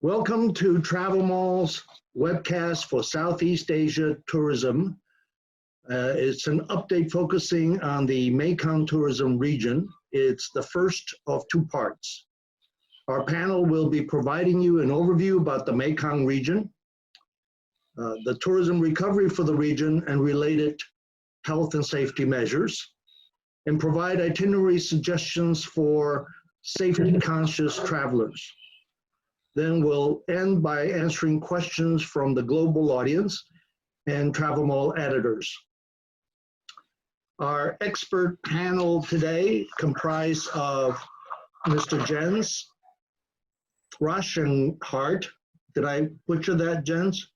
Welcome to TravelMole's webcast for Southeast Asia tourism. It's an update focusing on the Mekong tourism region. It's the first of two parts. Our panel will be providing you an overview about the Mekong region, the tourism recovery for the region and related health and safety measures, and provide itinerary suggestions for safety-conscious travelers. Then we'll end by answering questions from the global audience and TravelMole editors. Our expert panel today comprised of Mr. Jens Thraenhart. Did I butcher that, Jens?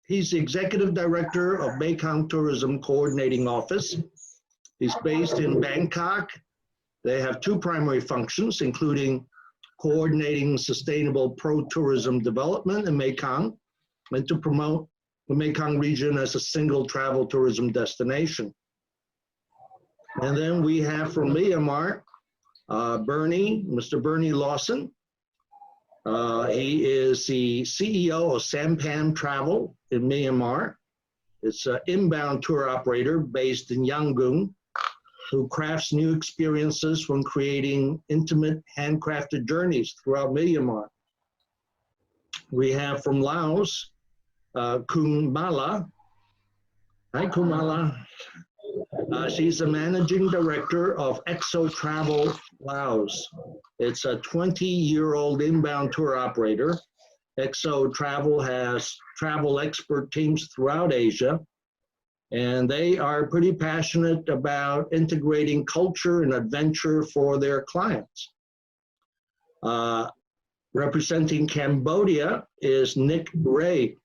He's the Executive Director of Mekong Tourism Coordinating Office. He's based in Bangkok. They have two primary functions, including coordinating sustainable pro-tourism development in Mekong and to promote the Mekong region as a single travel tourism destination. And then we have from Myanmar, Mr. Bertie Lawson. He is the CEO of Sampan Travel in Myanmar. It's an inbound tour operator based in Yangon, who crafts new experiences when creating intimate handcrafted journeys throughout Myanmar. We have from Laos, Nguyen. Hi, Nguyen. She's the managing director of EXO Travel Laos. It's a 20-year-old inbound tour operator. EXO Travel has travel expert teams throughout Asia, and they are pretty passionate about integrating culture and adventure for their clients. Representing Cambodia is Nick Ray.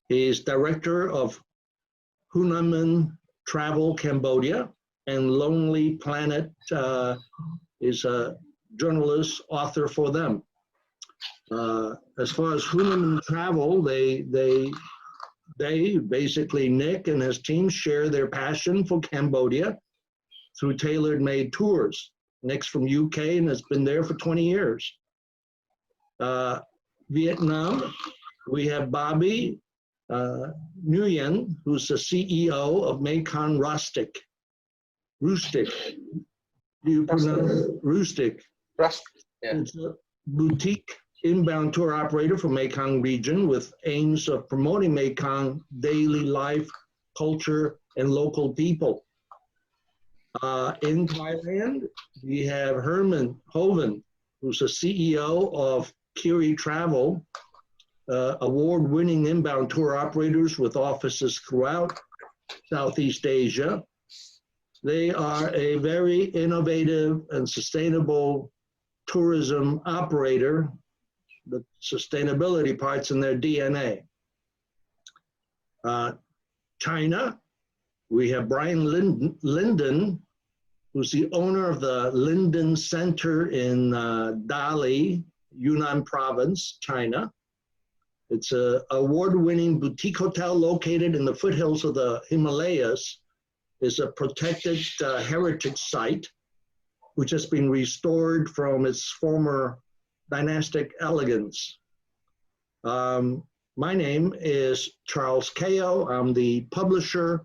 He's director of Hanuman Travel Cambodia, and Lonely Planet is a journalist, author for them. As far as Hanuman Travel, they basically, Nick and his team share their passion for Cambodia through tailored-made tours. Nick's from UK and has been there for 20 years. Vietnam, we have Bobby Nguyen, who's the CEO of Mekong Rustic. Rustic. Do you pronounce Rustic? Rustic, yeah. It's a boutique inbound tour operator for Mekong region with aims of promoting Mekong daily life, culture, and local people. In Thailand, we have Herman, Hoven, who's the CEO of Khiri Travel, award-winning inbound tour operators with offices throughout Southeast Asia. They are a very innovative and sustainable tourism operator. The sustainability part's in their DNA. China, we have Brian Linden, who's the owner of the Linden Center in Dali, Yunnan Province, China. It's an award-winning boutique hotel located in the foothills of the Himalayas. It's a protected heritage site, which has been restored from its former dynastic elegance. My name is Charles Kao. I'm the publisher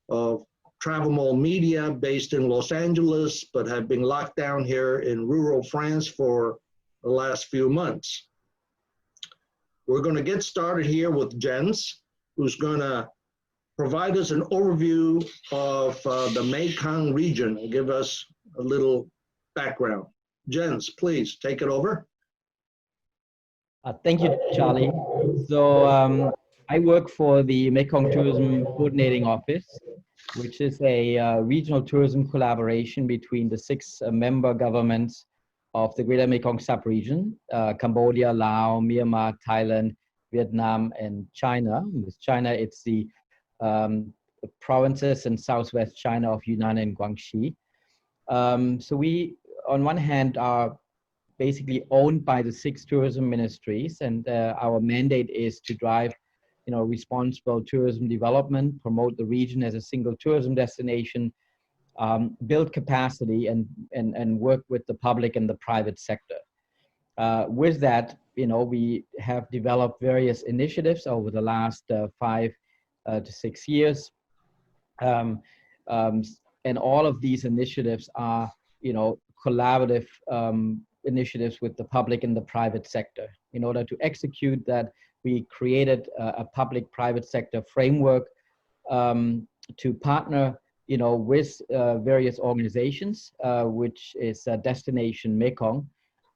of TravelMole Media based in Los Angeles, but have been locked down here in rural France for the last few months. We're going to get started here with Jens, who's going to provide us an overview of the Mekong region and give us a little background. Jens, please take it over. Thank you, Charlie. So I work for the Mekong Tourism Coordinating Office, which is a regional tourism collaboration between the 6 member governments of the Greater Mekong sub-region, Cambodia, Laos, Myanmar, Thailand, Vietnam, and China. With China, it's the provinces in southwest China of Yunnan and Guangxi. So we, on one hand, are basically owned by the 6 tourism ministries, and our mandate is to drive, responsible tourism development, promote the region as a single tourism destination, build capacity, and work with the public and the private sector. With that, we have developed various initiatives over the last 5 to 6 years. Um, um, and all of these initiatives are, collaborative initiatives with the public and the private sector. In order to execute that, we created a public-private sector framework to partner, with various organizations, which is Destination Mekong.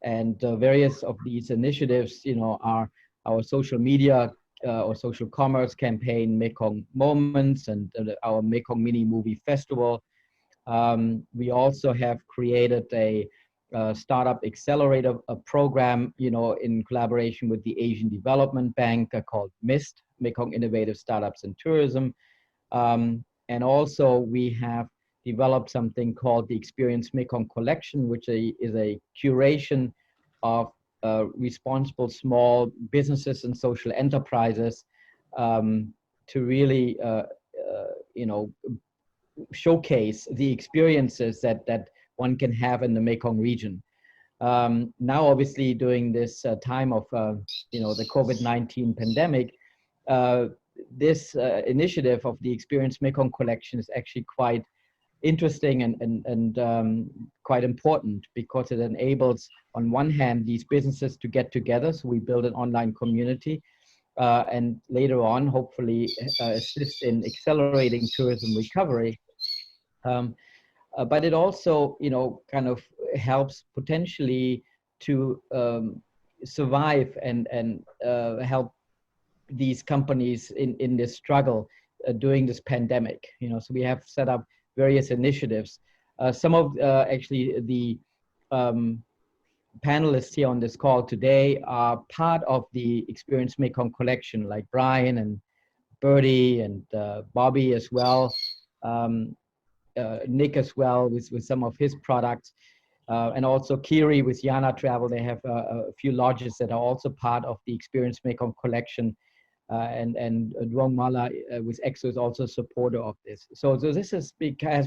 And various of these initiatives, are our social media or social commerce campaign, Mekong Moments, and our Mekong Mini Movie Festival. We also have created a startup accelerator program, in collaboration with the Asian Development Bank called MIST, Mekong Innovative Startups in Tourism. And also we have developed something called the Experience Mekong Collection, which is a curation of responsible small businesses and social enterprises to really, showcase the experiences that one can have in the Mekong region. Now, obviously, during this time of, the COVID-19 pandemic, this initiative of the Experience Mekong Collection is actually quite interesting and quite important, because it enables, on one hand, these businesses to get together. So we build an online community, and later on, hopefully, assist in accelerating tourism recovery. But it also, kind of helps potentially to survive and help these companies in this struggle during this pandemic. So we have set up various initiatives. Some of actually the panelists here on this call today are part of the Experience Mekong Collection, like Brian and Bertie and Bobby as well, Nick as well with some of his products, and also Khiri with Yana Travel. They have a few lodges that are also part of the Experience Mekong Collection. And Duangmala with EXO is also a supporter of this. So this has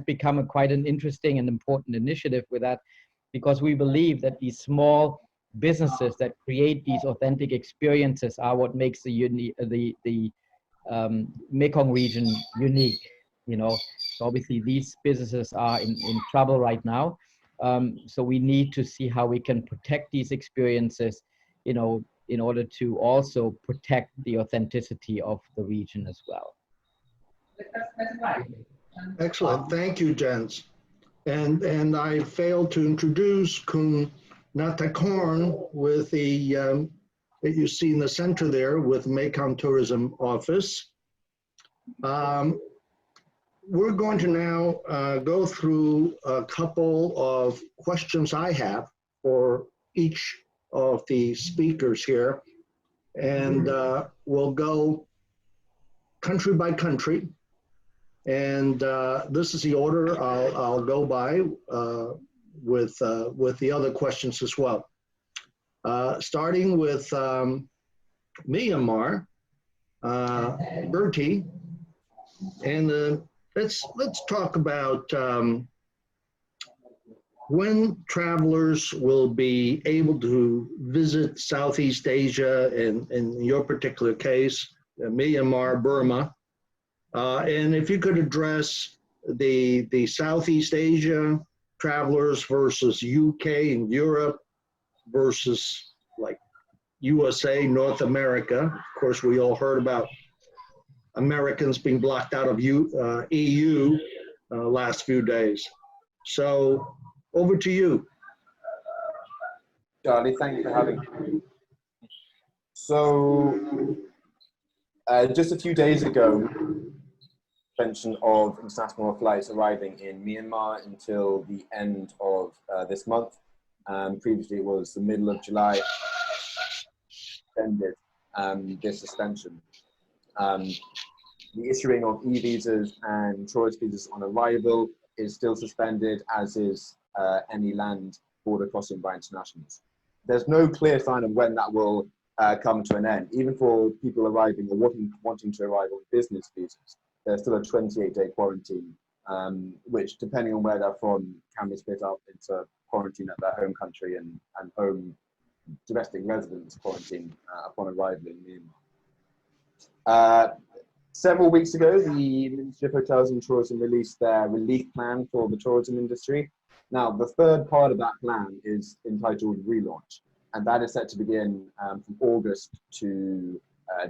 become quite an interesting and important initiative with that, because we believe that these small businesses that create these authentic experiences are what makes the Mekong region unique. So obviously these businesses are in trouble right now. So we need to see how we can protect these experiences, in order to also protect the authenticity of the region as well. Excellent. Thank you, gents. And I failed to introduce Kun Natakorn with the, that you see in the center there with Mekong Tourism Office. We're going to now go through a couple of questions I have for each of the speakers here, and we'll go country by country, and this is the order I'll go by with the other questions as well. Starting with Myanmar, Bertie, and let's talk about when travelers will be able to visit Southeast Asia, and in your particular case, Myanmar, Burma, and if you could address the Southeast Asia travelers versus UK and Europe versus like USA, North America. Of course, we all heard about Americans being blocked out of EU last few days. So over to you. Charlie, thank you for having me. So just a few days ago, suspension of international flights arriving in Myanmar until the end of this month. Previously, it was the middle of July. Ended this suspension. The issuing of e-visas and tourist visas on arrival is still suspended, as is any land border crossing by internationals. There's no clear sign of when that will come to an end. Even for people arriving or wanting to arrive on business visas, there's still a 28-day quarantine, which, depending on where they're from, can be split up into quarantine at their home country and home domestic residents quarantine upon arrival in Myanmar. Several weeks ago, the Ministry of Hotels and Tourism released their relief plan for the tourism industry. Now, the third part of that plan is entitled Relaunch, and that is set to begin from August to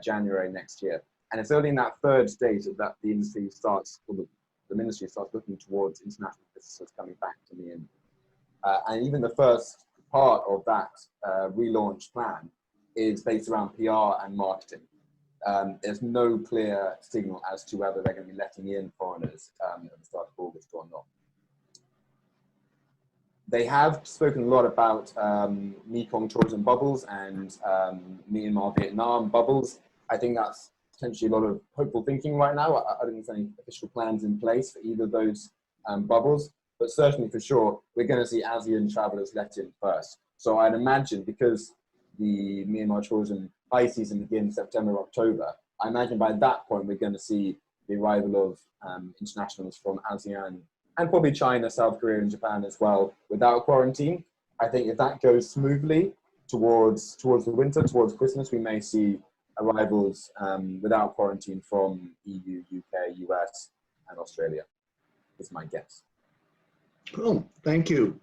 January next year. And it's only in that third stage that the industry starts, or the ministry starts looking towards international visitors coming back to Myanmar. And even the first part of that relaunch plan is based around PR and marketing. There's no clear signal as to whether they're going to be letting in foreigners at the start of August or not. They have spoken a lot about Mekong tourism bubbles and Myanmar, Vietnam bubbles. I think that's potentially a lot of hopeful thinking right now. I don't think there's any official plans in place for either of those bubbles, but certainly for sure, we're going to see ASEAN travelers let in first. So I'd imagine, because the Myanmar tourism high season begins September, October, I imagine by that point, we're going to see the arrival of internationals from ASEAN and probably China, South Korea, and Japan as well without quarantine. I think if that goes smoothly towards the winter, towards Christmas, we may see arrivals without quarantine from EU, UK, US, and Australia, is my guess. Cool, thank you.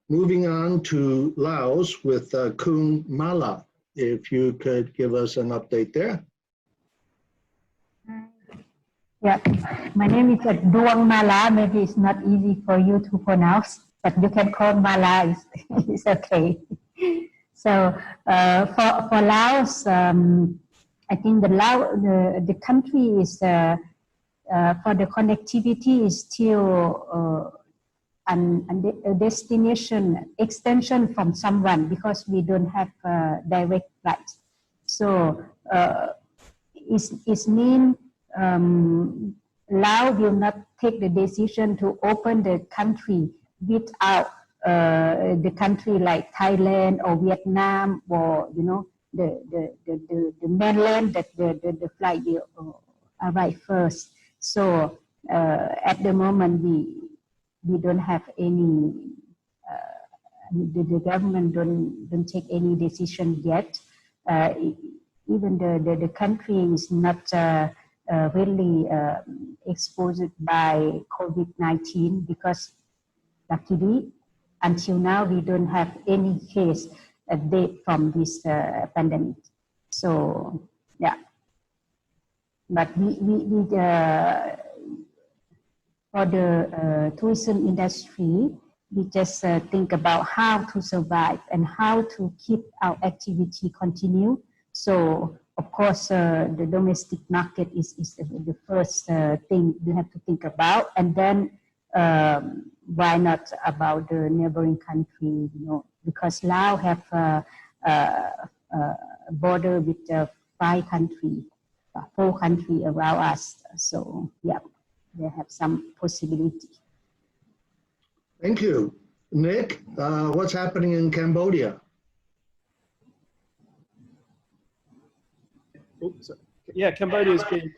Moving on to Laos with Duangmala. If you could give us an update there. Yeah, my name is Duangmala. Maybe it's not easy for you to pronounce, but you can call Mala. It's okay. So for Laos, I think the country is for the connectivity is still a destination extension from someone, because we don't have direct flights. So it means Laos will not take the decision to open the country without the country like Thailand or Vietnam, or the mainland that the flight will arrive first. So at the moment we don't have any. The government don't take any decision yet. Even the country is not really exposed by COVID-19, because luckily until now we don't have any case date from this pandemic. So yeah, but we for the tourism industry, we just think about how to survive and how to keep our activity continue. So of course, the domestic market is the first thing you have to think about, and then why not about the neighboring country? Because Laos have a border with 4 countries around us. So yeah, they have some possibility. Thank you. Nick, what's happening in Cambodia? Oops. Yeah, Cambodia's been,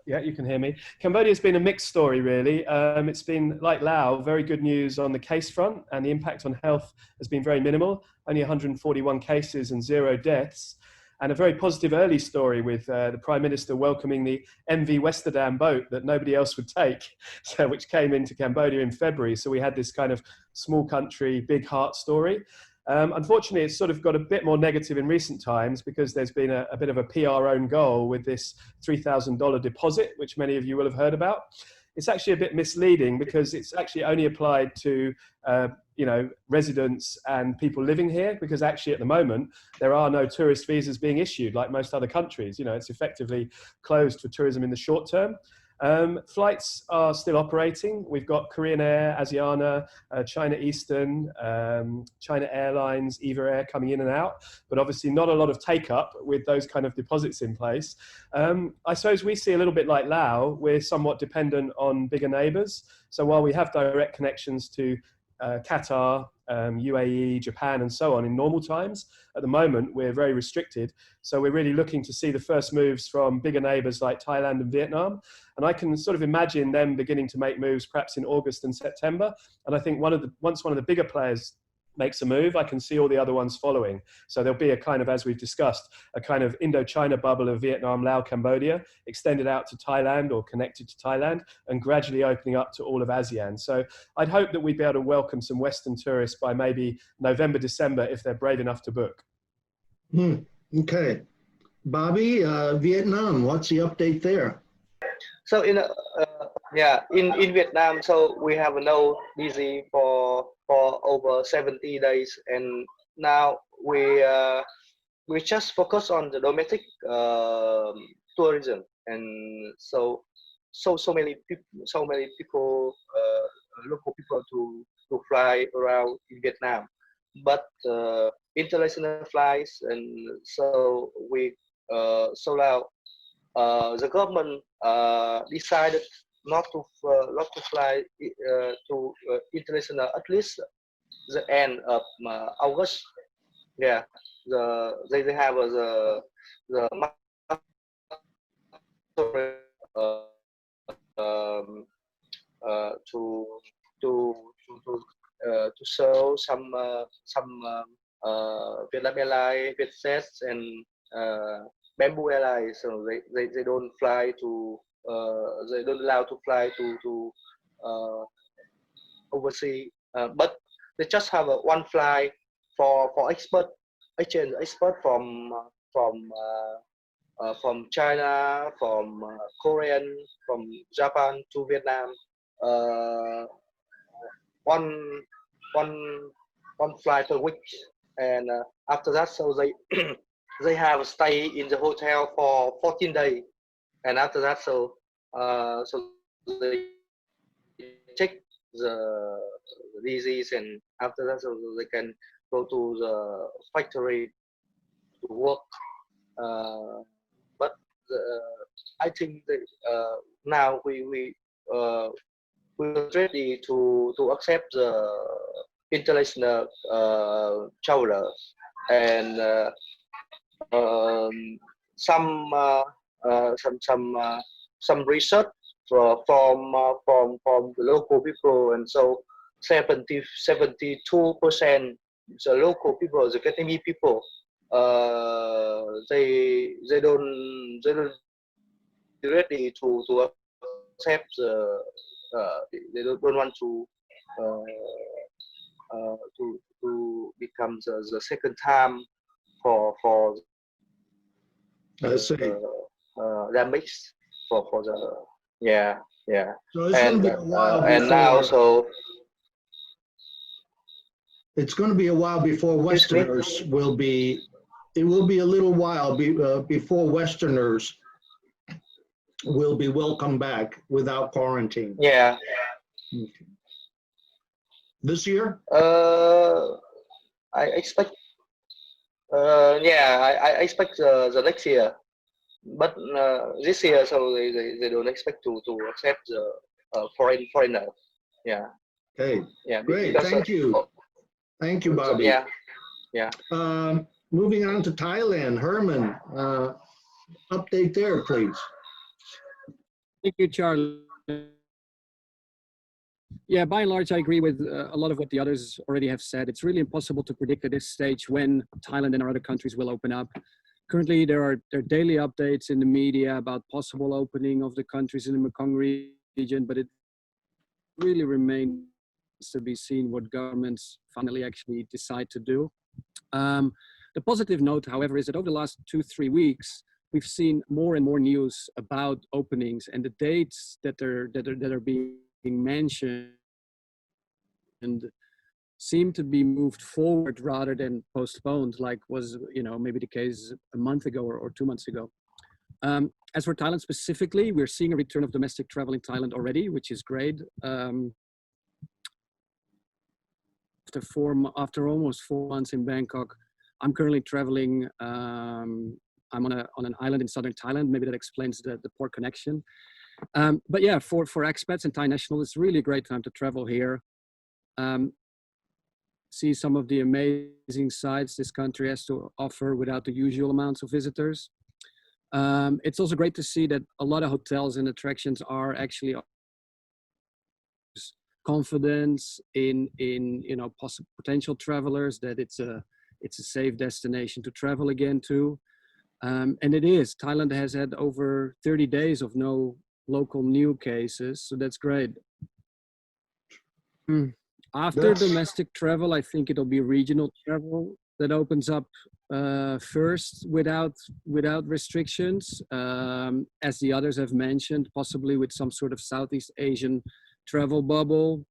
yeah, you can hear me. Cambodia's been a mixed story, really. It's been, like Laos, very good news on the case front, and the impact on health has been very minimal, only 141 cases and 0 deaths. And a very positive early story with the Prime Minister welcoming the MV Westerdam boat that nobody else would take, so, which came into Cambodia in February. So we had this kind of small country, big heart story. Unfortunately, it's sort of got a bit more negative in recent times, because there's been a bit of a PR own goal with this $3,000 deposit, which many of you will have heard about. It's actually a bit misleading, because it's actually only applied to residents and people living here, because actually at the moment there are no tourist visas being issued like most other countries. It's effectively closed for tourism in the short term. Flights are still operating. We've got Korean Air, Asiana, China Eastern, China Airlines, Eva Air coming in and out, but obviously not a lot of take up with those kind of deposits in place. I suppose we see a little bit like Laos, we're somewhat dependent on bigger neighbors. So while we have direct connections to Qatar, UAE, Japan, and so on in normal times, at the moment we're very restricted. So we're really looking to see the first moves from bigger neighbors like Thailand and Vietnam. And I can sort of imagine them beginning to make moves perhaps in August and September. And I think once one of the bigger players makes a move, I can see all the other ones following. So there'll be a kind of, as we've discussed, a kind of Indochina bubble of Vietnam, Laos, Cambodia, extended out to Thailand or connected to Thailand, and gradually opening up to all of ASEAN. So I'd hope that we'd be able to welcome some Western tourists by maybe November, December, if they're brave enough to book. Okay. Bobby, Vietnam, what's the update there? So in Vietnam, so we have no disease for over 70 days, and now we just focus on the domestic tourism, and so many people, local people to fly around in Vietnam, but international flights, and so we so now the government decided not to fly to international at least the end of August. Yeah, they have the to show some Vietnam Airlines, Vietjet, and Bamboo Airlines. So they don't fly to they don't allow to fly to overseas, but they just have one flight for exchange expert from China, from Korean, from Japan to Vietnam. One flight per week, and after that, so they they have stay in the hotel for 14 days, and after that, so they check the disease, and after that, so they can go to the factory to work. But I think that now we're ready to accept the international traveler, and some research from the local people, and so 72% the local people, the Vietnamese people, they don't ready to accept the they don't want to become the second time for I see. damage for the yeah. So it's going to be a while and now before, so it's going to be a while before Westerners will be, it will be a little while before Westerners will be welcome back without quarantine. yeah. Okay. This year? I expect I expect the next year, but this year, so they don't expect to accept the foreigner. Yeah. Okay, Yeah. great. Because Thank you. Thank you, Bobby. Yeah. Moving on to Thailand, Herman, update there, please. Thank you, Charlie. Yeah, by and large, I agree with a lot of what the others already have said. It's really impossible to predict at this stage when Thailand and our other countries will open up. Currently, there are daily updates in the media about possible opening of the countries in the Mekong region, but it really remains to be seen what governments finally actually decide to do. The positive note, however, is that over the last 2-3 weeks, we've seen more and more news about openings, and the dates that are being mentioned and seem to be moved forward rather than postponed, like was maybe the case a month ago or 2 months ago. As for Thailand specifically, we're seeing a return of domestic travel in Thailand already, which is great. After almost 4 months in Bangkok, I'm currently traveling. I'm on an island in southern Thailand. Maybe that explains the poor connection. But yeah, for expats and Thai nationals, it's really a great time to travel here. See some of the amazing sights this country has to offer without the usual amounts of visitors. It's also great to see that a lot of hotels and attractions are actually confidence in potential travelers that it's a safe destination to travel again to. And it is. Thailand has had over 30 days of no local new cases, so that's great. After domestic travel, I think it'll be regional travel that opens up first without restrictions, as the others have mentioned, possibly with some sort of Southeast Asian travel bubble.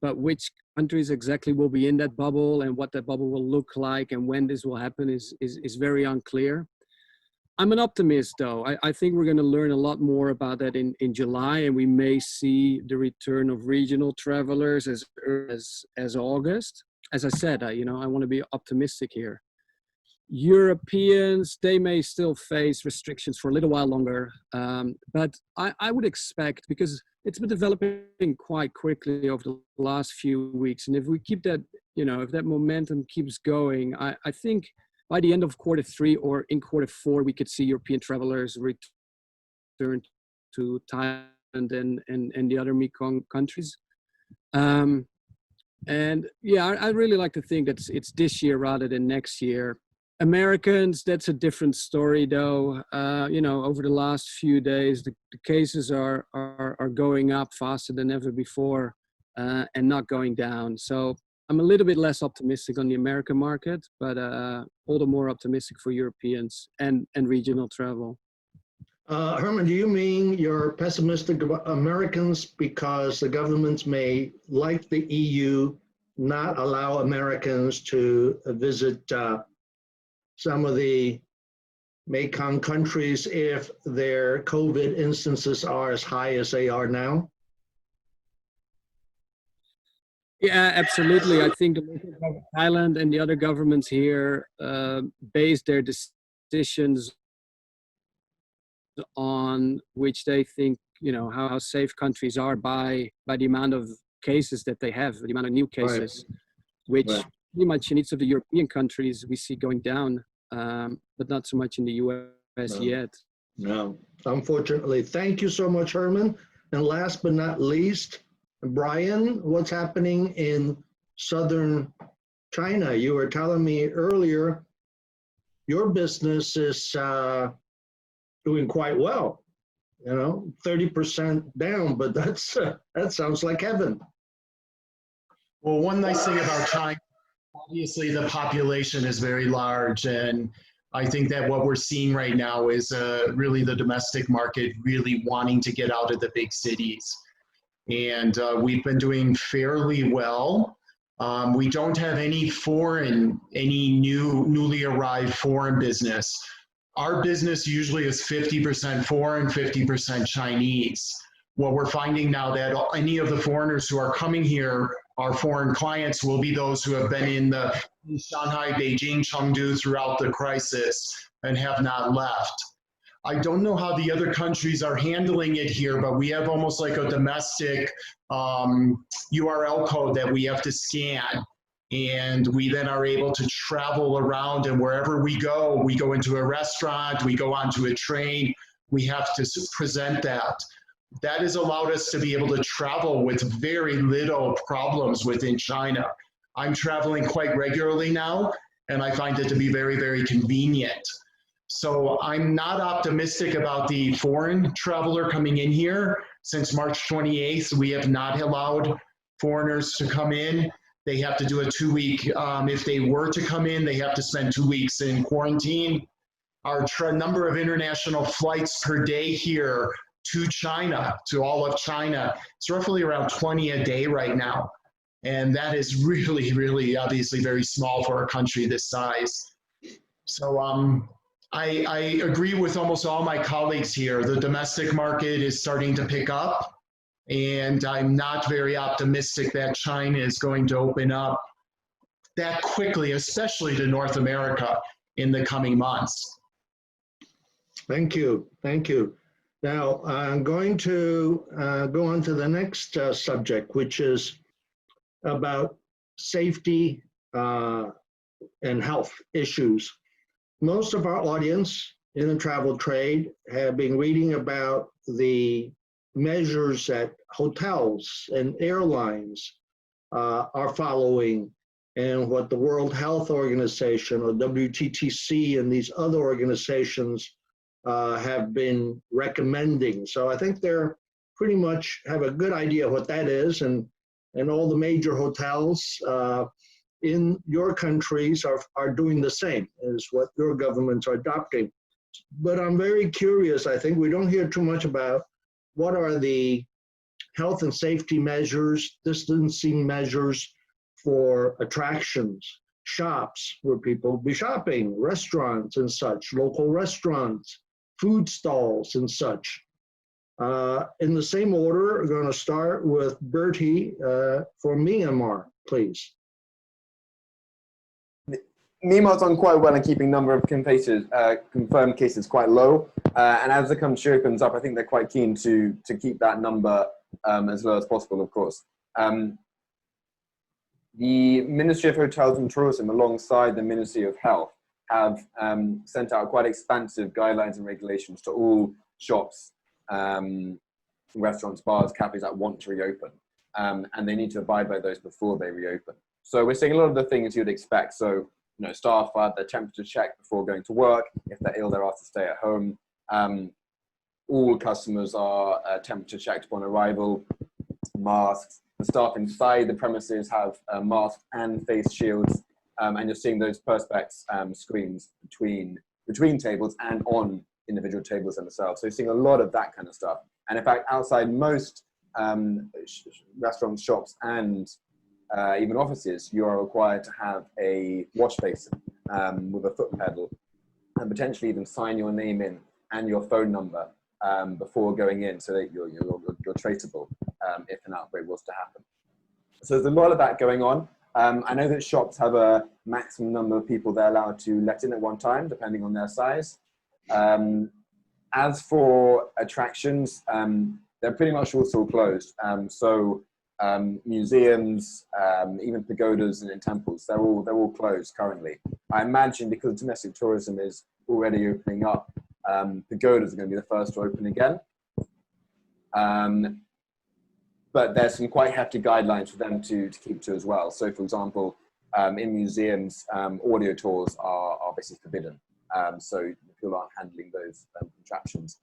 But which countries exactly will be in that bubble and what that bubble will look like and when this will happen is very unclear. I'm an optimist, though. I think we're going to learn a lot more about that in July, and we may see the return of regional travelers as early as August. As I said, I want to be optimistic here. Europeans, they may still face restrictions for a little while longer, but I would expect, because it's been developing quite quickly over the last few weeks, and if we keep that, if that momentum keeps going, I think by the end of Q3 or in Q4, we could see European travelers return to Thailand and the other Mekong countries. And yeah, I really like to think that it's this year rather than next year. Americans, that's a different story, though. Over the last few days, the cases are going up faster than ever before, and not going down. So I'm a little bit less optimistic on the American market, but all the more optimistic for Europeans and regional travel. Herman, do you mean you're pessimistic about Americans because the governments may, like the EU, not allow Americans to visit some of the Mekong countries if their COVID instances are as high as they are now? Yeah, absolutely. I think the local government of Thailand and the other governments here base their decisions on which they think, how safe countries are by the amount of cases that they have, the amount of new cases, which pretty much in each of the European countries we see going down, but not so much in the US yet. No, unfortunately. Thank you so much, Herman. And last but not least, Brian, what's happening in southern China? You were telling me earlier your business is doing quite well, 30% down, but that sounds like heaven. Well, one nice thing about China, obviously the population is very large, and I think that what we're seeing right now is really the domestic market really wanting to get out of the big cities. And we've been doing fairly well. We don't have any newly arrived foreign business. Our business usually is 50% foreign, 50% Chinese. What we're finding now that any of the foreigners who are coming here, our foreign clients, will be those who have been in Shanghai, Beijing, Chengdu throughout the crisis and have not left. I don't know how the other countries are handling it here, but we have almost like a domestic URL code that we have to scan. And we then are able to travel around, and wherever we go into a restaurant, we go onto a train, we have to present that. That has allowed us to be able to travel with very little problems within China. I'm traveling quite regularly now, and I find it to be very, very convenient. So I'm not optimistic about the foreign traveler coming in here. Since March 28th, we have not allowed foreigners to come in. They have to do a 2-week, if they were to come in, they have to spend 2 weeks in quarantine. Our number of international flights per day here to China, to all of China, it's roughly around 20 a day right now. And that is really, really obviously very small for a country this size. So I agree with almost all my colleagues here. The domestic market is starting to pick up, and I'm not very optimistic that China is going to open up that quickly, especially to North America in the coming months. Thank you. Thank you. Now, I'm going to go on to the next subject, which is about safety and health issues. Most of our audience in the travel trade have been reading about the measures that hotels and airlines are following, and what the World Health Organization or WTTC and these other organizations have been recommending. So I think they're pretty much have a good idea what that is, and all the major hotels in your countries are doing the same as what your governments are adopting. But I'm very curious, I think we don't hear too much about what are the health and safety measures, distancing measures for attractions, shops where people will be shopping, restaurants and such, local restaurants, food stalls and such. In the same order, we're going to start with Bertie for Myanmar, please. Myanmar's done quite well in keeping number of confirmed cases quite low, and as the country opens up, I think they're quite keen to keep that number as low as possible, of course. The Ministry of Hotels and Tourism, alongside the Ministry of Health, have sent out quite expansive guidelines and regulations to all shops, restaurants, bars, cafes that want to reopen, and they need to abide by those before they reopen. So we're seeing a lot of the things you'd expect. So, you know, staff are their temperature check before going to work. If they're ill, they're asked to stay at home. All customers are temperature checked upon arrival. Masks. The staff inside the premises have masks and face shields, and you're seeing those perspex screens between tables and on individual tables themselves. So you're seeing a lot of that kind of stuff. And in fact, outside most restaurants, shops, and even offices, you are required to have a wash basin with a foot pedal, and potentially even sign your name in and your phone number before going in, so that you're traceable if an outbreak was to happen. So there's a lot of that going on. I know that shops have a maximum number of people they're allowed to let in at one time, depending on their size. As for attractions, they're pretty much all still closed. Museums, even pagodas and in temples, they're all closed currently. I imagine because domestic tourism is already opening up, pagodas are going to be the first to open again. But there's some quite hefty guidelines for them to keep to as well. So, for example, in museums, audio tours are basically forbidden. So people aren't handling those contraptions.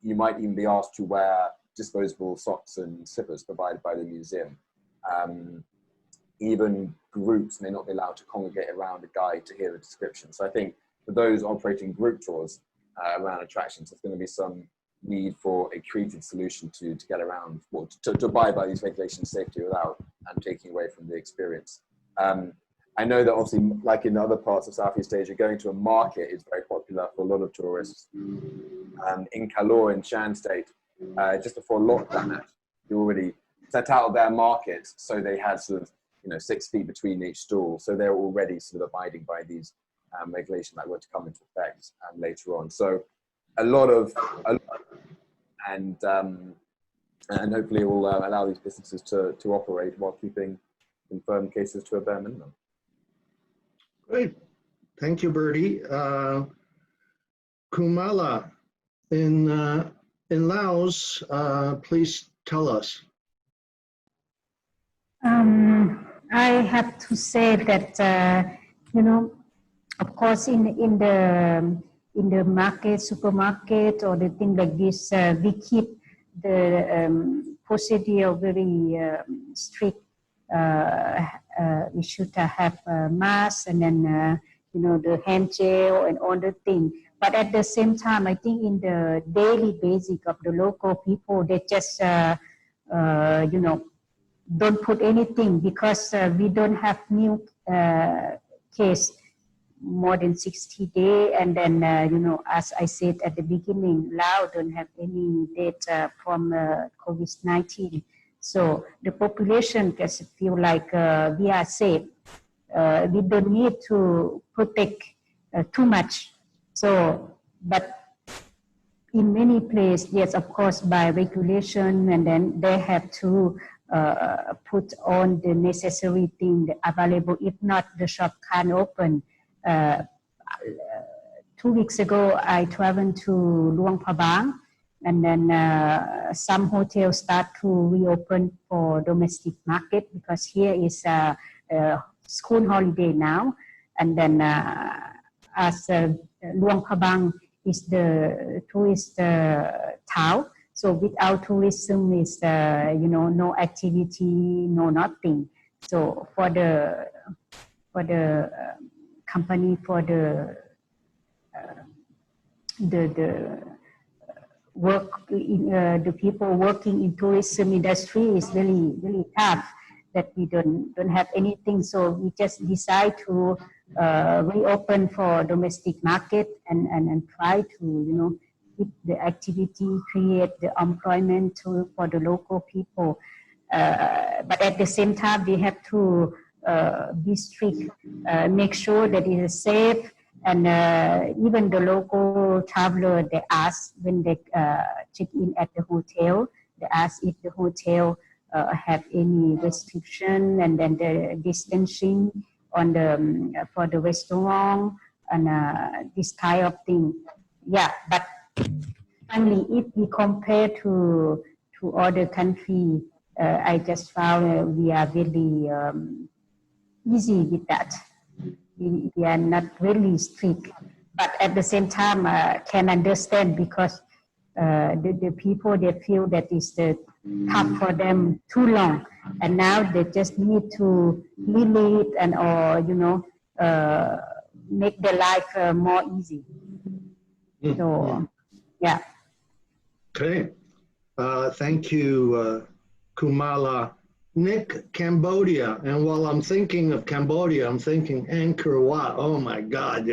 You might even be asked to wear disposable socks and slippers provided by the museum. Even groups may not be allowed to congregate around a guide to hear a description. So I think for those operating group tours around attractions, there's going to be some need for a creative solution to get around, or to abide by these regulations safely without taking away from the experience. I know that obviously, like in other parts of Southeast Asia, going to a market is very popular for a lot of tourists. In Kalor, in Shan State, just before lockdown, they already set out their market, so they had sort of 6 feet between each stall, so they're already sort of abiding by these regulations that were to come into effect later on. So a lot and hopefully it will allow these businesses to operate while keeping confirmed cases to a bare minimum. Great, thank you, Bertie. Kumala, in Laos, please tell us. I have to say that of course, in the market, supermarket, or the thing like this, we keep the procedure very strict. We should have masks, and then the hand gel and all the thing. But at the same time, I think in the daily basic of the local people, they just don't put anything, because we don't have new case more than 60 days, and then as I said at the beginning, Laos don't have any data from COVID-19, so the population just feel like we are safe. We don't need to protect too much. So, but in many places, yes, of course, by regulation, and then they have to put on the necessary thing available. If not, the shop can't open. 2 weeks ago, I traveled to Luang Prabang, And then some hotels start to reopen for domestic market because here is school holiday now. And then as Luang Prabang is the tourist town, so without tourism is no activity, no nothing. So for the company, for the the people working in tourism industry is really tough, that we don't have anything. So we just decide to reopen for domestic market and try to keep the activity, create the employment for the local people. But at the same time, we have to be strict, make sure that it is safe. And even the local traveler, they ask when they check in at the hotel, they ask if the hotel have any restriction, and then the distancing on the for the restaurant and this kind of thing. Yeah, but finally, if we compare to other countries, I just found we are really easy with that. We are not really strict, but at the same time can understand, because the people, they feel that it's tough for them too long, and now they just need to relieve and make their life more easy. So yeah. Okay, thank you, Kumala. Nick, Cambodia, and while I'm thinking of Cambodia, I'm thinking Angkor Wat. Oh my God,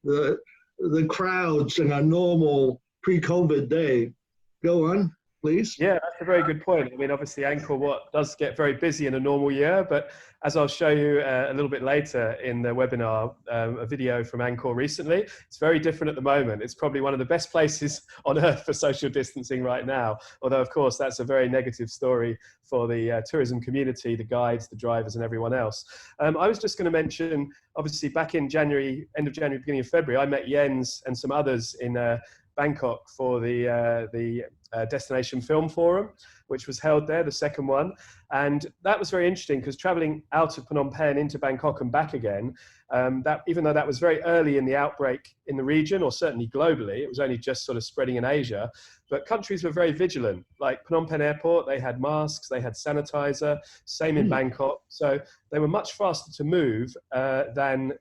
the crowds in a normal pre-COVID day. Go on, please. Yeah, that's a very good point. I mean, obviously, Angkor Wat does get very busy in a normal year, but as I'll show you a little bit later in the webinar, a video from Angkor recently, it's very different at the moment. It's probably one of the best places on earth for social distancing right now. Although, of course, that's a very negative story for the tourism community, the guides, the drivers, and everyone else. I was just going to mention, obviously, back in January, end of January, beginning of February, I met Jens and some others in Bangkok for the Destination Film Forum, which was held there, the second one. And that was very interesting, because traveling out of Phnom Penh into Bangkok and back again, that even though that was very early in the outbreak in the region, or certainly globally, it was only just sort of spreading in Asia, but countries were very vigilant. Like Phnom Penh Airport, they had masks, they had sanitizer, same in Bangkok. So they were much faster to move than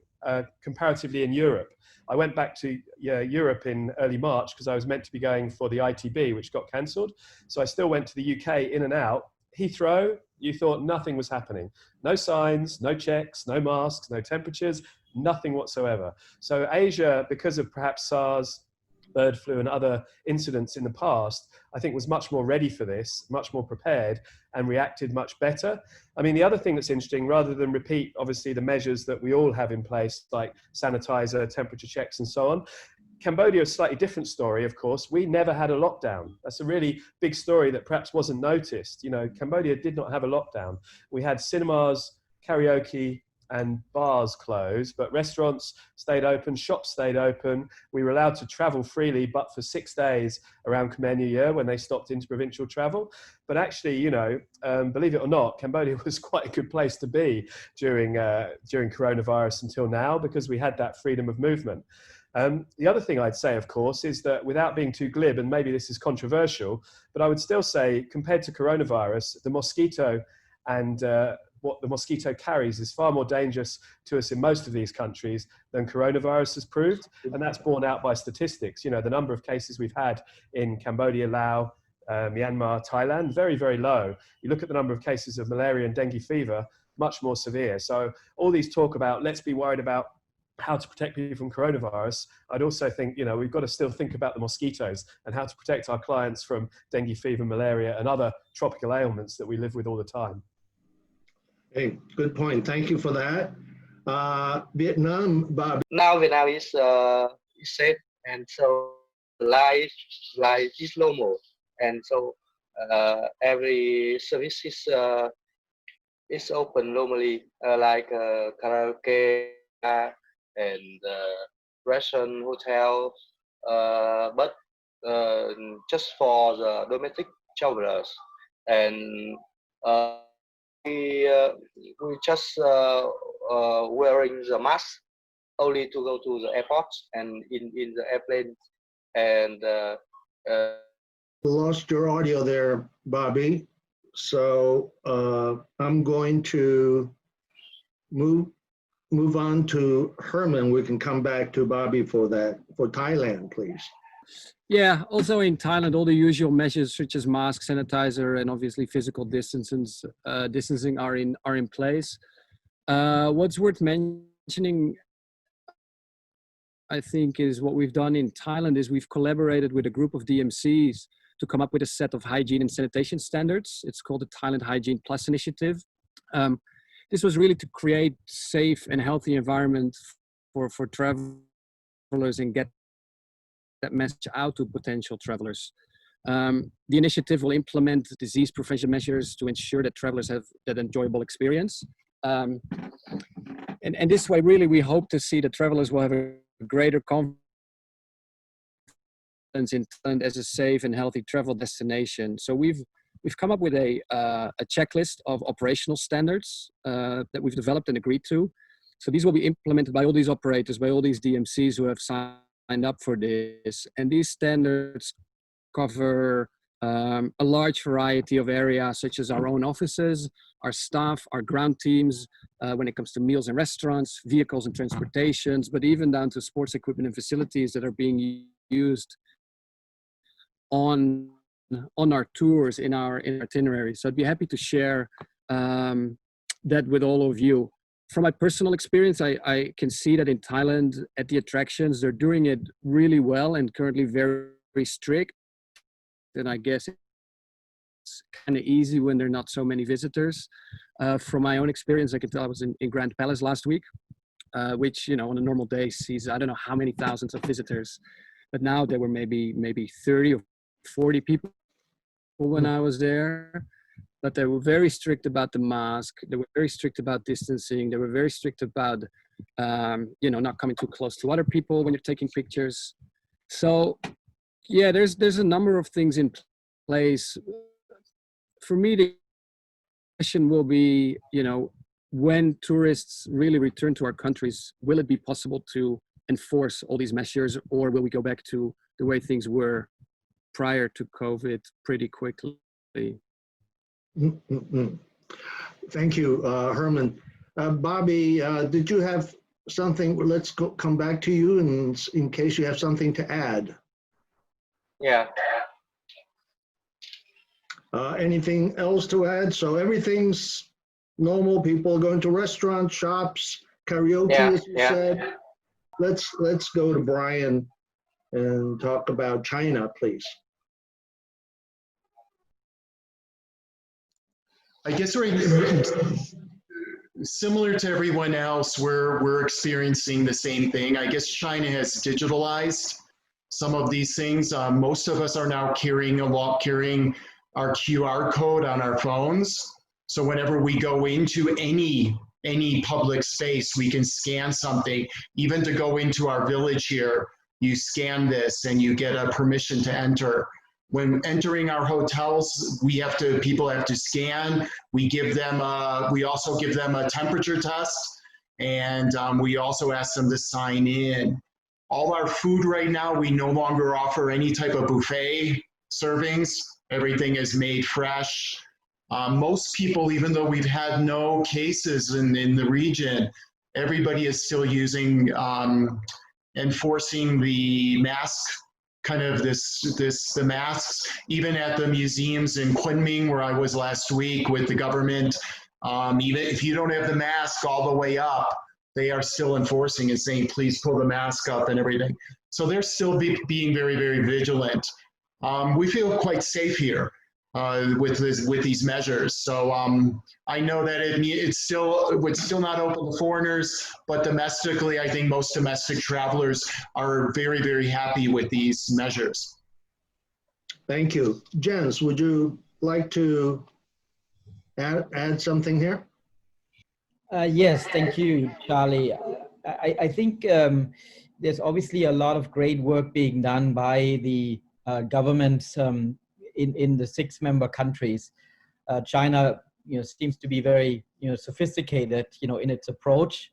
comparatively in Europe. I went back to Europe in early March because I was meant to be going for the ITB, which got cancelled. So I still went to the UK in and out. Heathrow, you thought nothing was happening. No signs, no checks, no masks, no temperatures, nothing whatsoever. So Asia, because of perhaps SARS, bird flu and other incidents in the past, I think was much more ready for this, much more prepared, and reacted much better. I mean, the other thing that's interesting, rather than repeat, obviously, the measures that we all have in place, like sanitizer, temperature checks, and so on, Cambodia is a slightly different story, of course. We never had a lockdown. That's a really big story that perhaps wasn't noticed. Cambodia did not have a lockdown. We had cinemas, karaoke, and bars closed, but restaurants stayed open, shops stayed open. We were allowed to travel freely, but for 6 days around Khmer New Year when they stopped interprovincial travel. But actually, believe it or not, Cambodia was quite a good place to be during coronavirus until now, because we had that freedom of movement. The other thing I'd say, of course, is that without being too glib, and maybe this is controversial, but I would still say, compared to coronavirus, the mosquito and what the mosquito carries is far more dangerous to us in most of these countries than coronavirus has proved. And that's borne out by statistics. The number of cases we've had in Cambodia, Laos, Myanmar, Thailand, very, very low. You look at the number of cases of malaria and dengue fever, much more severe. So all these talk about, let's be worried about how to protect people from coronavirus. I'd also think, we've got to still think about the mosquitoes and how to protect our clients from dengue fever, malaria, and other tropical ailments that we live with all the time. Hey, good point. Thank you for that. Vietnam, Bob. Now Vietnam is safe, and so life is normal, and so every service is open normally, like karaoke and restaurant, hotel. But just for the domestic travelers, and we just wearing the mask only to go to the airport and in the airplane, and Lost your audio there, Bobby. So I'm going to move on to Herman. We can come back to Bobby for that, for Thailand, please. Yeah, also in Thailand, all the usual measures such as mask, sanitizer, and obviously physical distancing are in place. What's worth mentioning, I think, is what we've done in Thailand is we've collaborated with a group of DMCs to come up with a set of hygiene and sanitation standards. It's called the Thailand Hygiene Plus Initiative. This was really to create safe and healthy environment for travelers and get that message out to potential travelers. The initiative will implement disease prevention measures to ensure that travelers have that enjoyable experience. And this way, really, we hope to see that travelers will have a greater confidence in Thailand as a safe and healthy travel destination. So we've come up with a checklist of operational standards that we've developed and agreed to. So these will be implemented by all these operators, by all these DMCs who have signed up for this. And these standards cover a large variety of areas, such as our own offices, our staff, our ground teams, when it comes to meals and restaurants, vehicles and transportations, but even down to sports equipment and facilities that are being used on our tours, in our itineraries. So I'd be happy to share that with all of you. From my personal experience, I can see that in Thailand at the attractions, they're doing it really well and currently very, very strict. And I guess it's kind of easy when there are not so many visitors. From my own experience, I can tell I was in Grand Palace last week, which, you know, on a normal day sees, I don't know how many thousands of visitors, but now there were maybe 30 or 40 people when I was there. But they were very strict about the mask. They were very strict about distancing. They were very strict about, you know, not coming too close to other people when you're taking pictures. So, yeah, there's a number of things in place. For me, the question will be, you know, when tourists really return to our countries, will it be possible to enforce all these measures, or will we go back to the way things were prior to COVID pretty quickly? Thank you, Herman. Bobby, did you have something? Let's come back to you in case you have something to add. Yeah. Anything else to add? So everything's normal. People going to restaurants, shops, karaoke, as you said. Let's go to Brian and talk about China, please. I guess similar to everyone else, we're experiencing the same thing. I guess China has digitalized some of these things. Most of us are now carrying our QR code on our phones. So whenever we go into any public space, we can scan something. Even to go into our village here, you scan this and you get a permission to enter. When entering our hotels, people have to scan. We also give them a temperature test, and we also ask them to sign in. All our food right now, we no longer offer any type of buffet servings. Everything is made fresh. Most people, even though we've had no cases in the region, everybody is still using, enforcing the mask, kind of the masks, even at the museums in Kunming, where I was last week with the government. Even if you don't have the mask all the way up, they are still enforcing and saying, please pull the mask up and everything. So they're still being very, very vigilant. We feel quite safe here with these measures. So I know that it's still not open to foreigners, but domestically, I think most domestic travelers are very, very happy with these measures. Thank you. Jens, would you like to add something here? Yes, thank you, Charlie. I think there's obviously a lot of great work being done by the governments in the 6 member countries. China, seems to be very, sophisticated, in its approach.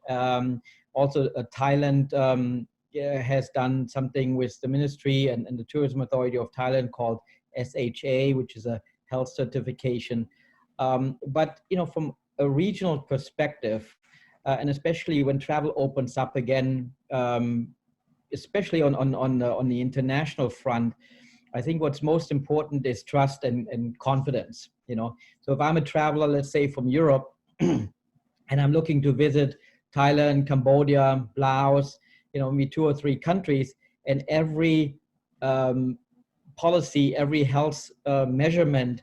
Also, Thailand has done something with the ministry and the Tourism Authority of Thailand called SHA, which is a health certification. But, from a regional perspective, and especially when travel opens up again, especially on the international front, I think what's most important is trust and confidence, So if I'm a traveler, let's say from Europe, and I'm looking to visit Thailand, Cambodia, Laos, maybe 2 or 3 countries, and every policy, every health measurement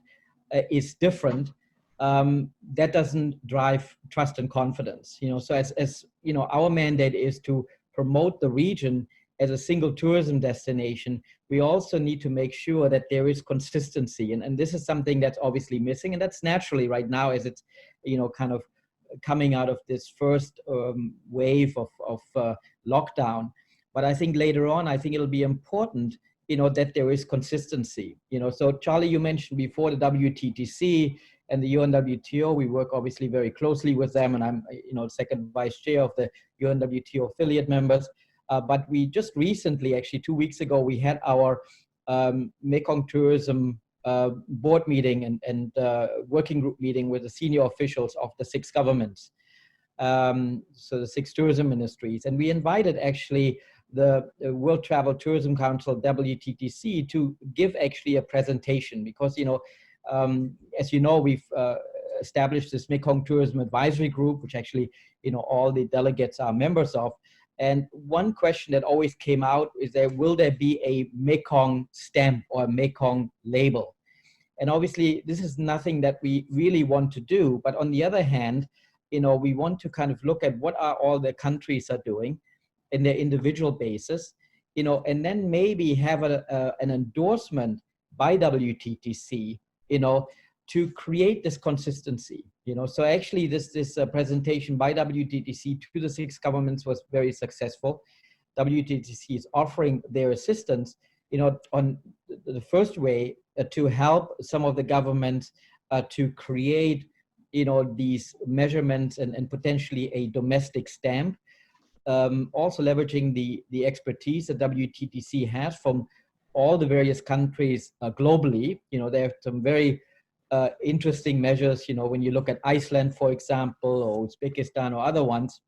is different, that doesn't drive trust and confidence. So as our mandate is to promote the region as a single tourism destination, we also need to make sure that there is consistency. And this is something that's obviously missing, and that's naturally right now as it's, kind of coming out of this first wave of lockdown. But I think later on, I think it'll be important, that there is consistency. So Charlie, you mentioned before the WTTC and the UNWTO. We work obviously very closely with them, and I'm, second vice chair of the UNWTO affiliate members. But we just recently, actually 2 weeks ago, we had our Mekong Tourism board meeting and working group meeting with the senior officials of the 6 governments. So the 6 tourism ministries. And we invited actually the World Travel Tourism Council, WTTC, to give actually a presentation because, as you know, we've established this Mekong Tourism Advisory Group, which actually, all the delegates are members of. And one question that always came out is will there be a Mekong stamp or a Mekong label? And obviously this is nothing that we really want to do. But on the other hand, we want to kind of look at what are all the countries are doing in their individual basis, and then maybe have an endorsement by WTTC, to create this consistency, So actually this presentation by WTTC to the 6 governments was very successful. WTTC is offering their assistance, on the first way to help some of the governments to create, these measurements and potentially a domestic stamp. Also leveraging the expertise that WTTC has from all the various countries globally. They have some very interesting measures, when you look at Iceland, for example, or Uzbekistan or other ones,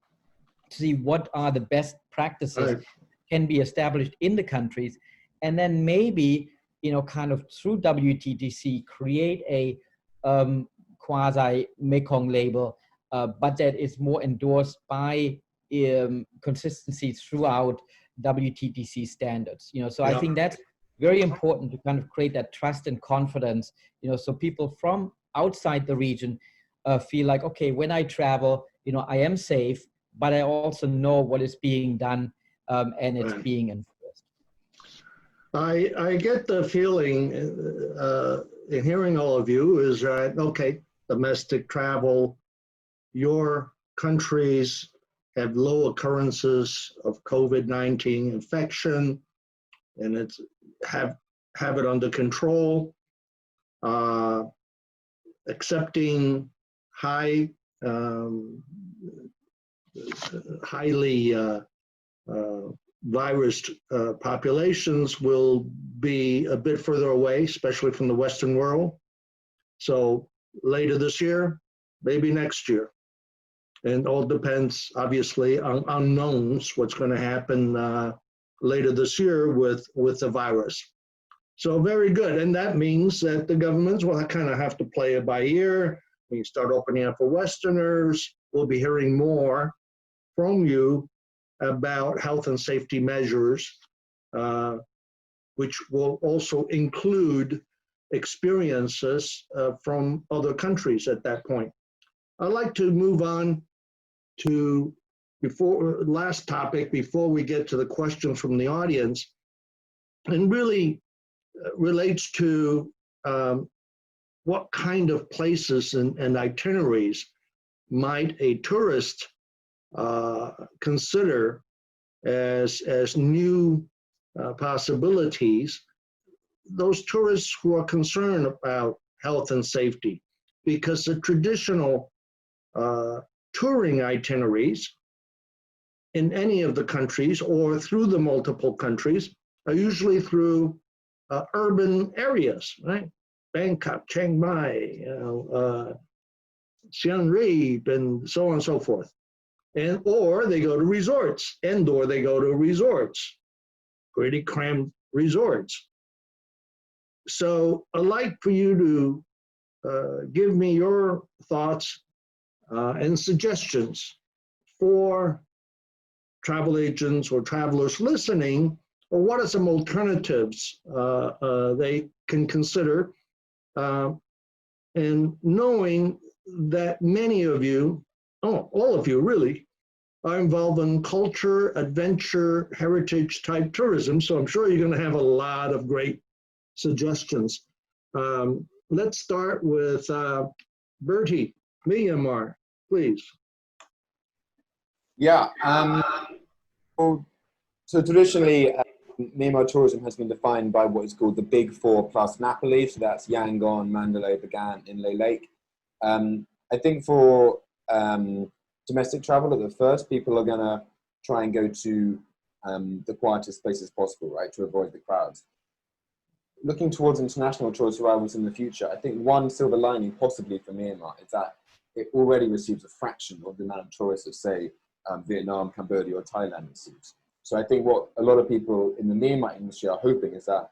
to see what are the best practices can be established in the countries. And then maybe, kind of through WTTC, create a quasi Mekong label, but that is more endorsed by consistency throughout WTTC standards. So I think that's very important to kind of create that trust and confidence, so people from outside the region feel like, okay, when I travel, I am safe, but I also know what is being done and it's being enforced. I get the feeling in hearing all of you is that, okay, domestic travel, your countries have low occurrences of COVID-19 infection, and it's have it under control, accepting highly virus populations will be a bit further away, especially from the Western world. So later this year, maybe next year. And all depends, obviously, on unknowns, what's going to happen later this year with the virus. So very good. And that means that the governments will kind of have to play it by ear. When you start opening up for Westerners, we'll be hearing more from you about health and safety measures, which will also include experiences from other countries at that point. I'd like to move on to last topic before we get to the questions from the audience, and really relates to what kind of places and itineraries might a tourist consider as new possibilities those tourists who are concerned about health and safety, because the traditional touring itineraries in any of the countries or through the multiple countries are usually through urban areas, right? Bangkok, Chiang Mai, Siem Reap, and so on and so forth. And or they go to resorts, or they go to resorts, pretty crammed resorts. So I'd like for you to give me your thoughts and suggestions for travel agents or travelers listening, or what are some alternatives they can consider, and knowing that many of you, all of you really, are involved in culture, adventure, heritage type tourism. So I'm sure you're going to have a lot of great suggestions. Let's start with Bertie, Myanmar, please. Yeah. So traditionally, Myanmar tourism has been defined by what is called the Big Four plus Napoli. So that's Yangon, Mandalay, Bagan, Inle Lake. I think for domestic travel at the first, people are going to try and go to the quietest places possible, right, to avoid the crowds. Looking towards international tourist arrivals in the future, I think one silver lining possibly for Myanmar is that it already receives a fraction of the amount of tourists that, say, Vietnam, Cambodia, or Thailand receives. So I think what a lot of people in the Myanmar industry are hoping is that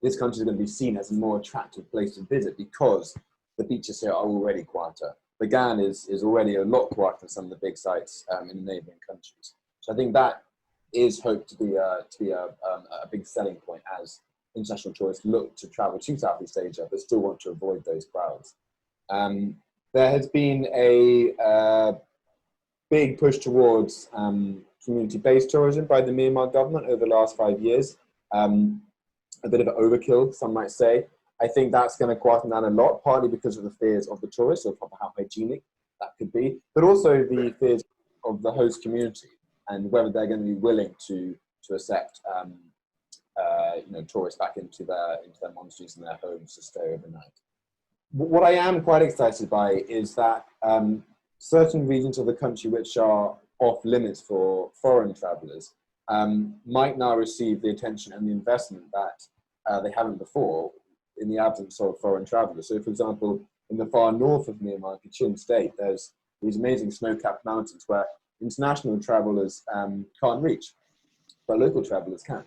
this country is going to be seen as a more attractive place to visit because the beaches here are already quieter. Bagan is already a lot quieter than some of the big sites in the neighboring countries. So I think that is hoped to be a big selling point as international tourists look to travel to Southeast Asia but still want to avoid those crowds. There has been a big push towards community-based tourism by the Myanmar government over the last 5 years. A bit of an overkill, some might say. I think that's going to quieten down a lot, partly because of the fears of the tourists, of how hygienic that could be, but also the fears of the host community and whether they're going to be willing to accept tourists back into their monasteries and their homes to stay overnight. What I am quite excited by is that certain regions of the country which are off limits for foreign travellers might now receive the attention and the investment that they haven't before in the absence of foreign travellers. So, for example, in the far north of Myanmar, Kachin State, there's these amazing snow-capped mountains where international travellers can't reach, but local travellers can.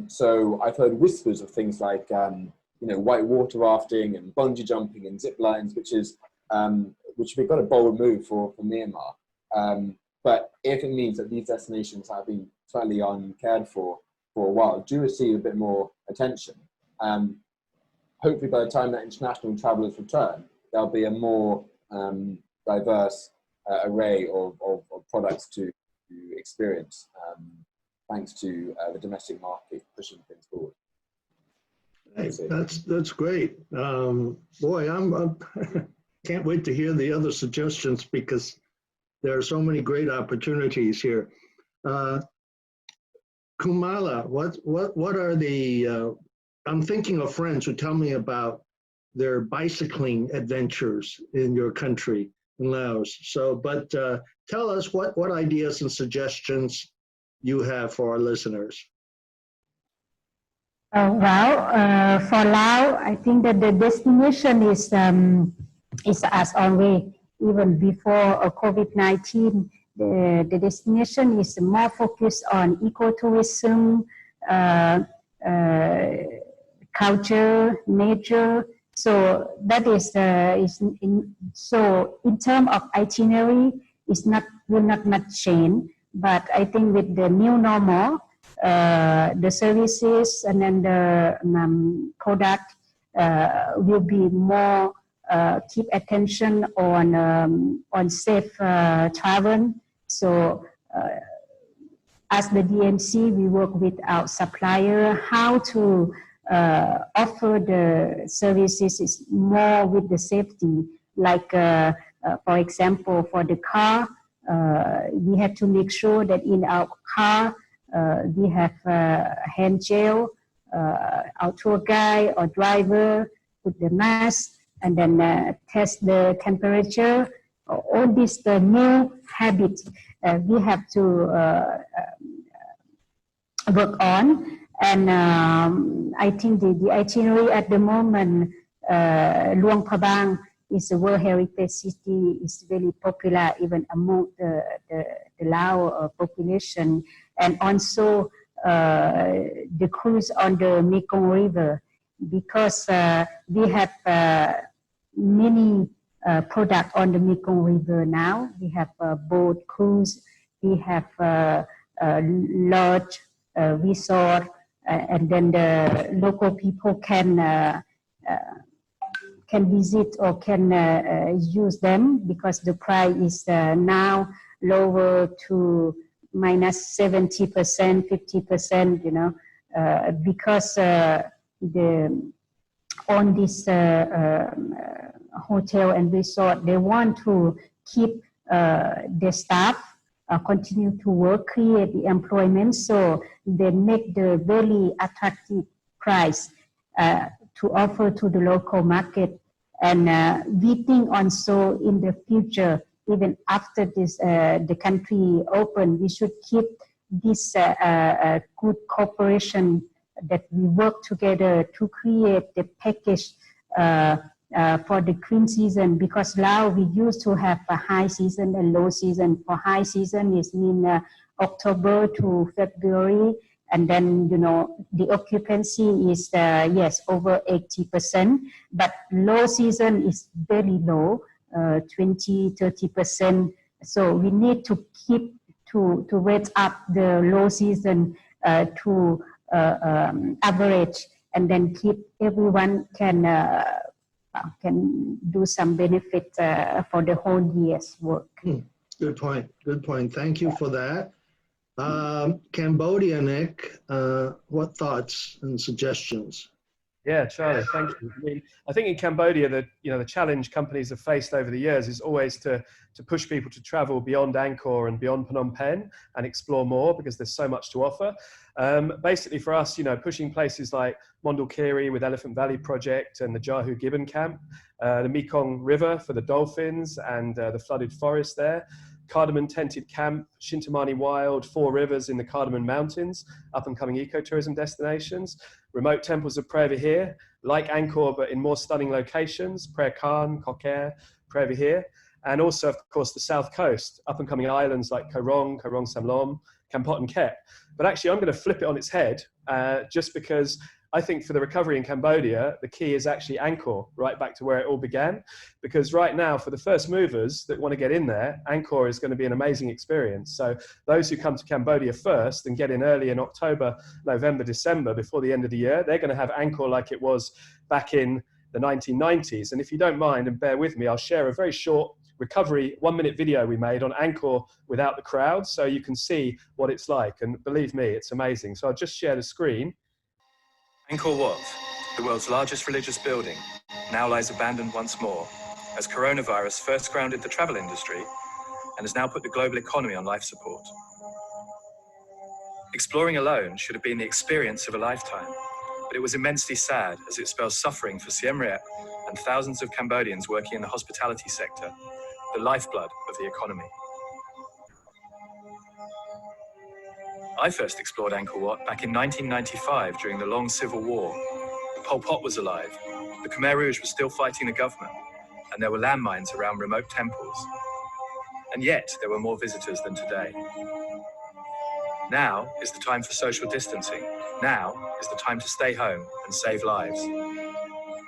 So I've heard whispers of things like white water rafting and bungee jumping and zip lines, which we've got a bold move for Myanmar. But if it means that these destinations have been slightly uncared for a while, do receive a bit more attention. Hopefully by the time that international travellers return, there'll be a more diverse array of products to experience, thanks to the domestic market pushing things forward. Hey, that's great. Boy, I'm can't wait to hear the other suggestions because there are so many great opportunities here. Kumala, what are the? I'm thinking of friends who tell me about their bicycling adventures in your country, in Laos. So, but tell us what ideas and suggestions you have for our listeners. For Laos, I think that the destination is as always, even before COVID-19, the destination is more focused on ecotourism, culture, nature. So that is so in terms of itinerary, will not much change. But I think with the new normal, the services and then the product will be more keep attention on safe travel. So as the DMC, we work with our supplier how to offer the services is more with the safety. Like for example, for the car, we have to make sure that in our car we have hand gel our tour guide or driver put the mask and then test the temperature. All these new habits we have to work on. And I think the itinerary at the moment, Luang Prabang is a World Heritage City, is very popular even among the Lao population. And also the cruise on the Mekong River, because we have many products on the Mekong River now. We have a boat cruise, we have lodge, resort, and then the local people can visit or can use them, because the price is now lower to minus 70%, 50%, you know, because on this hotel and resort, they want to keep the staff continue to work, create the employment, so they make the very attractive price to offer to the local market. And we think also in the future, even after this the country open, we should keep this good cooperation, that we work together to create the package for the clean season, because now we used to have a high season and low season. For high season, it means October to February, and then, you know, the occupancy is yes, over 80%, but low season is very low, 20-30%. So we need to keep to raise up the low season to average, and then keep everyone can do some benefit for the whole year's work. Good point. Good point. Thank you for that. Cambodia, Nick, what thoughts and suggestions? Yeah, Charlie, thank you. I think in Cambodia, the challenge companies have faced over the years is always to push people to travel beyond Angkor and beyond Phnom Penh and explore more, because there's so much to offer. Basically for us, pushing places like Mondul Khiri with Elephant Valley Project and the Jahu Gibbon Camp, the Mekong River for the dolphins and the flooded forest there, Cardamom Tented Camp, Shintamani Wild, Four Rivers in the Cardamom Mountains, up-and-coming ecotourism destinations, remote temples of Prayer Vihir, like Angkor, but in more stunning locations, Prayer Khan, Kokher, Prayer Vihir, and also, of course, the south coast, up-and-coming islands like Korong, Korong Samlom, Kampot and Kep. But actually, I'm going to flip it on its head, just because I think for the recovery in Cambodia, the key is actually Angkor, right back to where it all began. Because right now, for the first movers that want to get in there, Angkor is going to be an amazing experience. So those who come to Cambodia first and get in early in October, November, December, before the end of the year, they're going to have Angkor like it was back in the 1990s. And if you don't mind and bear with me, I'll share a very short recovery 1-minute video we made on Angkor without the crowd, so you can see what it's like. And believe me, it's amazing. So I'll just share the screen. Angkor Wat, the world's largest religious building, now lies abandoned once more, as coronavirus first grounded the travel industry and has now put the global economy on life support. Exploring alone should have been the experience of a lifetime, but it was immensely sad, as it spells suffering for Siem Reap and thousands of Cambodians working in the hospitality sector, the lifeblood of the economy. I first explored Angkor Wat back in 1995 during the long civil war. Pol Pot was alive, the Khmer Rouge was still fighting the government, and there were landmines around remote temples. And yet there were more visitors than today. Now is the time for social distancing. Now is the time to stay home and save lives.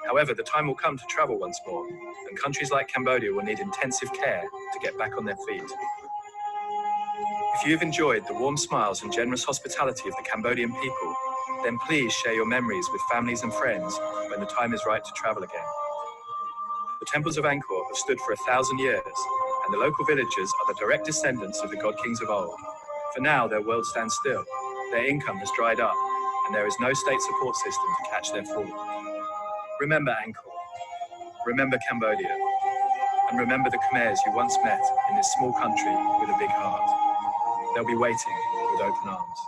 However, the time will come to travel once more, and countries like Cambodia will need intensive care to get back on their feet. If you've enjoyed the warm smiles and generous hospitality of the Cambodian people, then please share your memories with families and friends when the time is right to travel again. The temples of Angkor have stood for 1,000 years, and the local villagers are the direct descendants of the god kings of old. For now, their world stands still, their income has dried up, and there is no state support system to catch their fall. Remember Angkor, remember Cambodia, and remember the Khmers you once met in this small country with a big heart. They'll be waiting with open arms.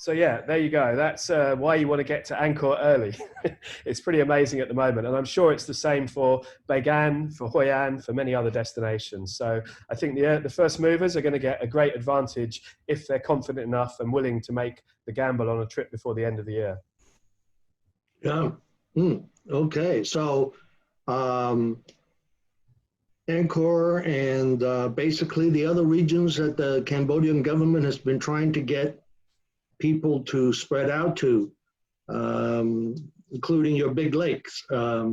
So yeah, there you go. That's why you want to get to Angkor early. It's pretty amazing at the moment. And I'm sure it's the same for Bagan, for Hoi An, for many other destinations. So I think the first movers are going to get a great advantage if they're confident enough and willing to make the gamble on a trip before the end of the year. Yeah. Okay. So Angkor and basically the other regions that the Cambodian government has been trying to get people to spread out to, including your big lakes. Yeah,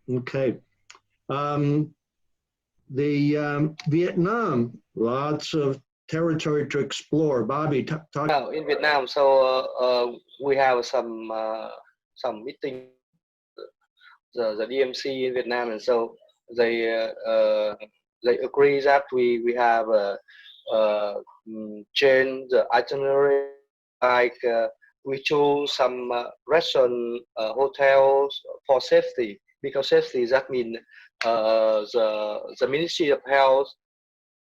okay. Vietnam, lots of territory to explore. Bobby, talk. Now in Vietnam, so we have some meeting the DMC in Vietnam, and so they agree that we have change the itinerary, like we choose some restaurant, hotels for safety, because safety that means the Ministry of Health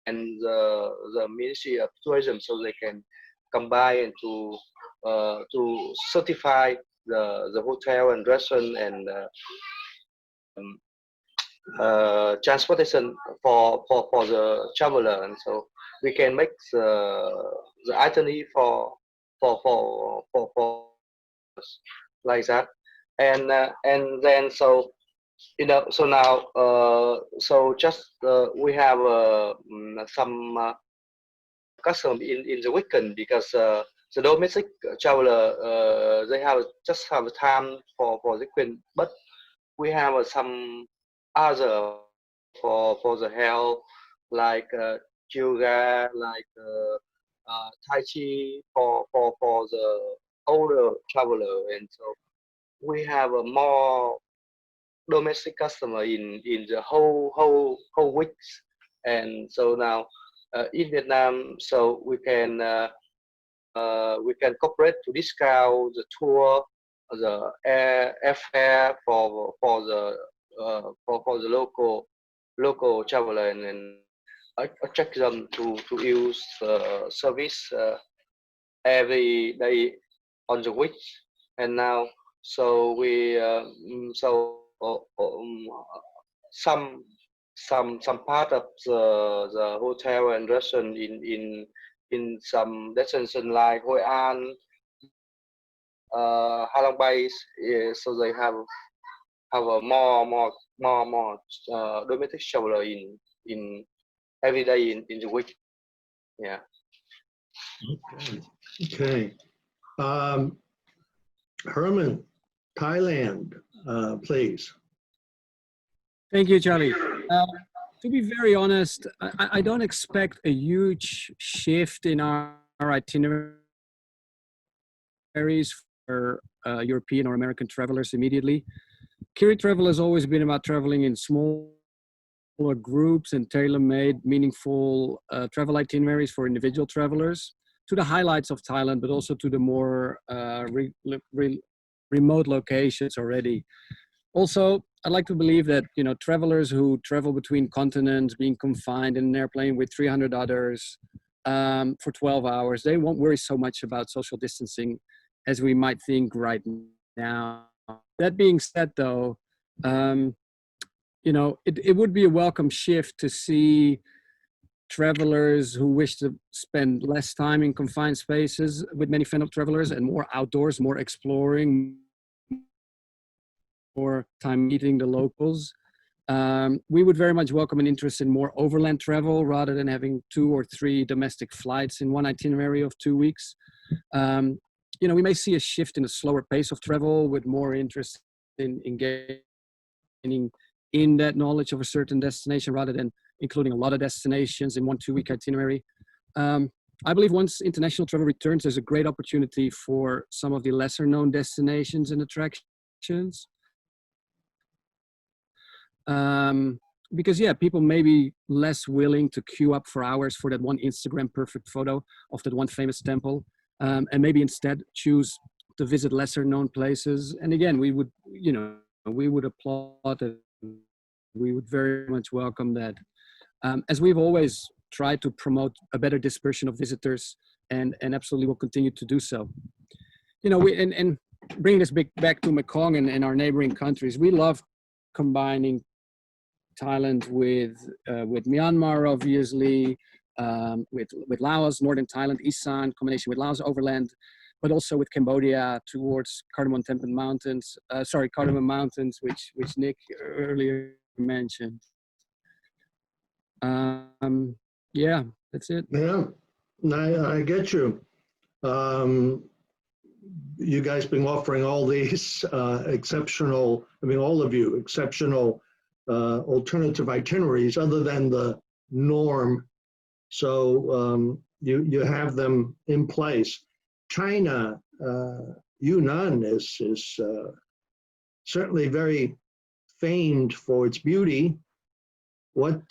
and the Ministry of Tourism, so they can combine to certify the hotel and restaurant and transportation for the traveler, and so we can make the itinerary for like that, and then so so now so just we have some custom in the weekend, because the domestic traveler they just have time for the weekend, but we have some other for the health, like yoga, like tai chi for the older traveler, and so we have a more domestic customer in the whole weeks, and so now in Vietnam, so we can cooperate to discount the tour, the airfare for the local traveler, and attract them to use service every day on the week. And now so we some part of the hotel and restaurant in some destination like Hoi An, Ha Long Bay, so they have a more domestic traveler in every day in the week. Yeah. Okay. Herman, Thailand, please. Thank you, Charlie. To be very honest, I don't expect a huge shift in our itineraries for European or American travelers immediately. Khiri travel has always been about traveling in smaller groups and tailor-made, meaningful travel itineraries for individual travelers to the highlights of Thailand, but also to the more remote locations already. Also, I'd like to believe that, you know, travelers who travel between continents, being confined in an airplane with 300 others for 12 hours, they won't worry so much about social distancing as we might think right now. That being said, though, you know, it would be a welcome shift to see travelers who wish to spend less time in confined spaces with many fellow travelers and more outdoors, more exploring, more time meeting the locals. We would very much welcome an interest in more overland travel rather than having 2 or 3 domestic flights in one itinerary of 2 weeks. You know, we may see a shift in a slower pace of travel with more interest in gaining in that knowledge of a certain destination rather than including a lot of destinations in 1-2 week itinerary. I believe once international travel returns, there's a great opportunity for some of the lesser known destinations and attractions. Because yeah, people may be less willing to queue up for hours for that one Instagram perfect photo of that one famous temple, and maybe instead choose to visit lesser known places. And again, we would, you know, we would applaud it. We would very much welcome that. As we've always try to promote a better dispersion of visitors, and absolutely will continue to do so. You know, and bringing this back to Mekong and our neighboring countries, we love combining Thailand with Myanmar, obviously, with Laos, northern Thailand, Isan, combination with Laos overland, but also with Cambodia towards Cardamom Mountains, which Nick earlier mentioned. Yeah, that's it. Yeah, I get you. You guys been offering all these exceptional, I mean, all of you, exceptional alternative itineraries other than the norm. So you have them in place. China, Yunnan is certainly very famed for its beauty. What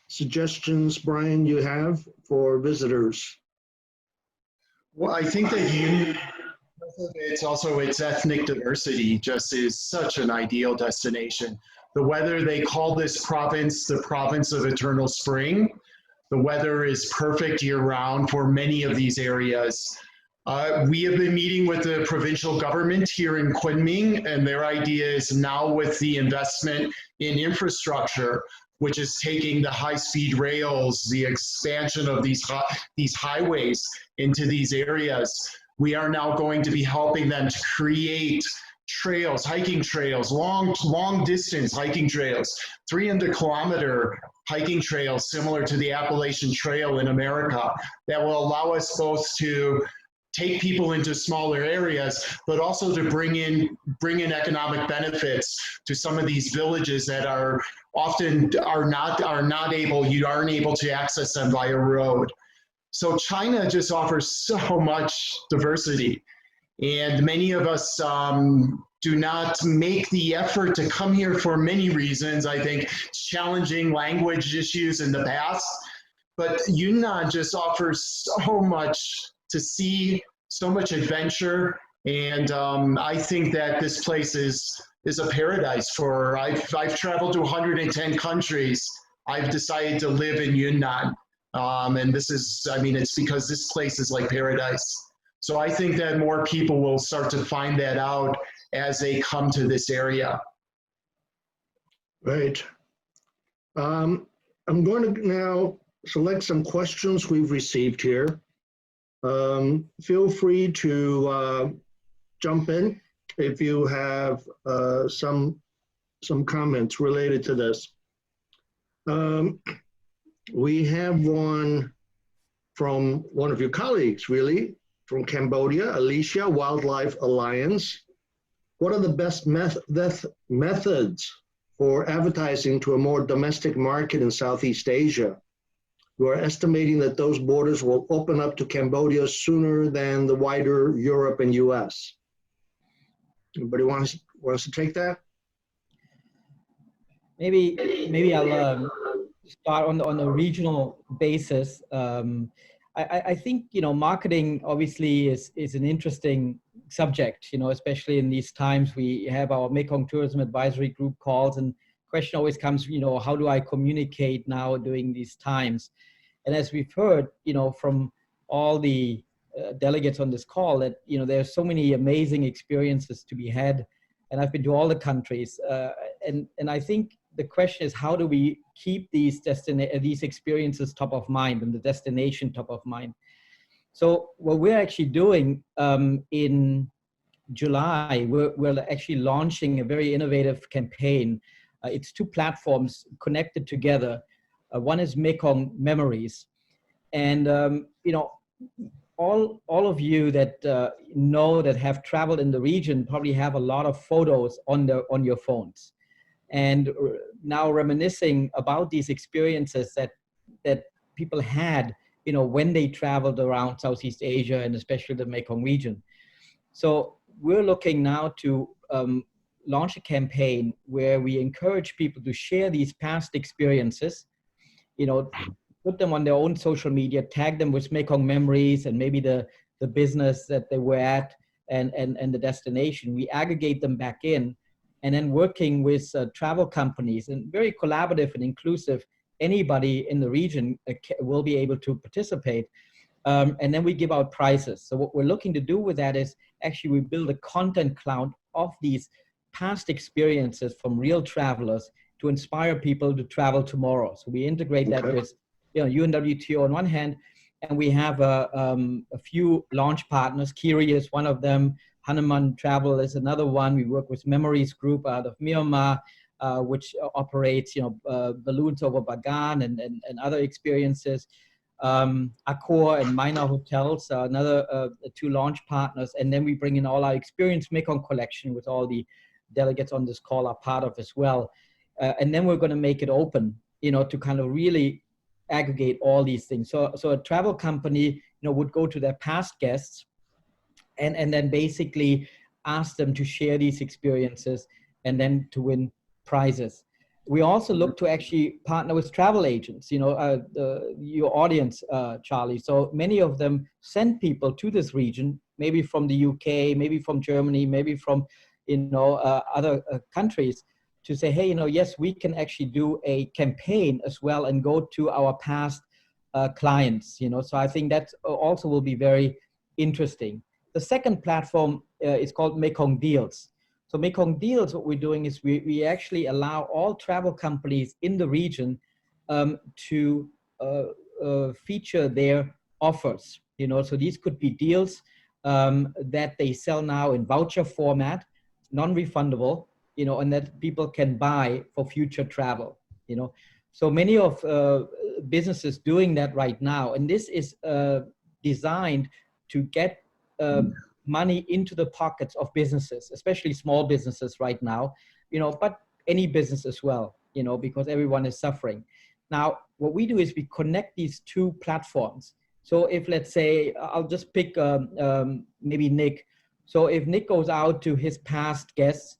suggestions, Brian, you have for visitors? Well, I think that it's also its ethnic diversity just is such an ideal destination. The weather, they call this province the province of eternal spring. The weather is perfect year-round for many of these areas. We have been meeting with the provincial government here in Kunming, and their idea is now with the investment in infrastructure, which is taking the high-speed rails, the expansion of these highways into these areas. We are now going to be helping them to create trails, hiking trails, long distance hiking trails, 300-kilometer hiking trails similar to the Appalachian Trail in America that will allow us both to take people into smaller areas, but also to bring in economic benefits to some of these villages that are often not able, you aren't able to access them via road. So China just offers so much diversity. And many of us do not make the effort to come here for many reasons. I think challenging language issues in the past, but Yunnan just offers so much to see, so much adventure. And I think that this place is a paradise for, I've traveled to 110 countries. I've decided to live in Yunnan. And this is, I mean, it's because this place is like paradise. So I think that more people will start to find that out as they come to this area. Right. I'm going to now select some questions we've received here. Feel free to jump in if you have some comments related to this. We have one from one of your colleagues, really, from Cambodia, Alicia, Wildlife Alliance. What are the best methods for advertising to a more domestic market in Southeast Asia? We are estimating that those borders will open up to Cambodia sooner than the wider Europe and US. Anybody wants to take that? Maybe I'll start on a regional basis. I think, you know, marketing obviously is an interesting subject, you know, especially in these times. We have our Mekong Tourism Advisory Group calls, and question always comes, you know, how do I communicate now during these times? And as we've heard, you know, from all the delegates on this call, that, you know, there's so many amazing experiences to be had, and I've been to all the countries, and I think the question is, how do we keep these experiences top of mind and the destination top of mind? So what we're actually doing in July, we're actually launching a very innovative campaign. It's two platforms connected together. One is Mekong Memories. And, you know, all of you that know that have traveled in the region probably have a lot of photos on your phones. And now reminiscing about these experiences that people had, you know, when they traveled around Southeast Asia and especially the Mekong region. So we're looking now to launch a campaign where we encourage people to share these past experiences, you know, put them on their own social media, tag them with Mekong Memories and maybe the business that they were at and the destination. We aggregate them back in, and then working with travel companies and very collaborative and inclusive, anybody in the region will be able to participate. And then we give out prizes. So what we're looking to do with that is actually we build a content cloud of these past experiences from real travelers to inspire people to travel tomorrow. So we integrate that with, you know, UNWTO on one hand, and we have a few launch partners. Khiri is one of them. Hanuman Travel is another one. We work with Memories Group out of Myanmar, which operates, you know, balloons over Bagan and other experiences. Angkor and Minor Hotels are another two launch partners. And then we bring in all our Experience Mekong collection, with all the delegates on this call are part of as well. And then we're going to make it open, you know, to kind of really aggregate all these things. So a travel company, you know, would go to their past guests and then basically ask them to share these experiences and then to win prizes. We also look to actually partner with travel agents, you know, your audience, Charlie. So many of them send people to this region, maybe from the UK, maybe from Germany, maybe from, you know, other countries, to say, hey, you know, yes, we can actually do a campaign as well and go to our past clients, you know. So I think that also will be very interesting. The second platform is called Mekong Deals. So Mekong Deals, what we're doing is we actually allow all travel companies in the region to feature their offers, you know. So these could be deals that they sell now in voucher format, non-refundable, you know, and that people can buy for future travel, you know. So many of businesses doing that right now, and this is designed to get money into the pockets of businesses, especially small businesses right now, you know, but any business as well, you know, because everyone is suffering. Now, what we do is we connect these two platforms. So if, let's say, I'll just pick maybe Nick. So if Nick goes out to his past guests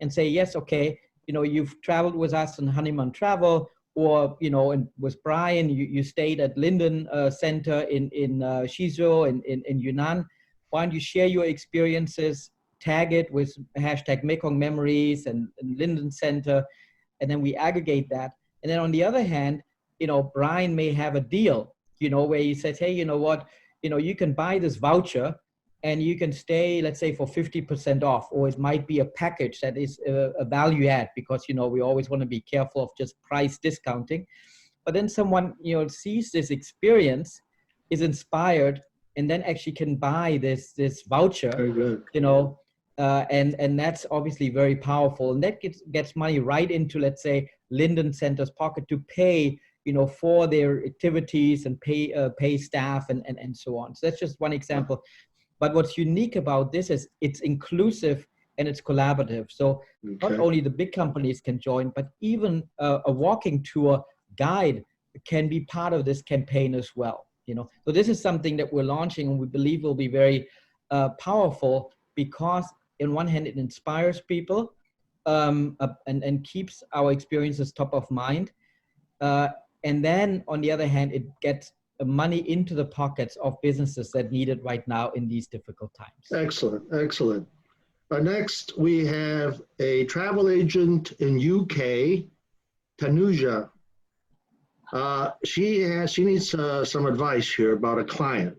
and say, yes, okay, you know, you've traveled with us in Hanuman Travel, or, you know, and with Brian, you stayed at Linden Center in Shizhou in Yunnan. Why don't you share your experiences, tag it with hashtag Mekong Memories and Linden Center, and then we aggregate that. And then on the other hand, you know, Brian may have a deal, you know, where he says, hey, you know what, you know, you can buy this voucher and you can stay, let's say, for 50% off, or it might be a package that is a value add, because, you know, we always want to be careful of just price discounting. But then someone, you know, sees this experience, is inspired, and then actually can buy this voucher, you know, and that's obviously very powerful. And that gets money right into, let's say, Linden Center's pocket to pay, you know, for their activities and pay staff and so on. So that's just one example. But what's unique about this is it's inclusive and it's collaborative. So not only the big companies can join, but even a walking tour guide can be part of this campaign as well. You know, so this is something that we're launching and we believe will be very powerful, because in one hand it inspires people and keeps our experiences top of mind, and then on the other hand it gets money into the pockets of businesses that need it right now in these difficult times. Excellent, excellent. Next we have a travel agent in UK, Tanuja. She needs some advice here about a client.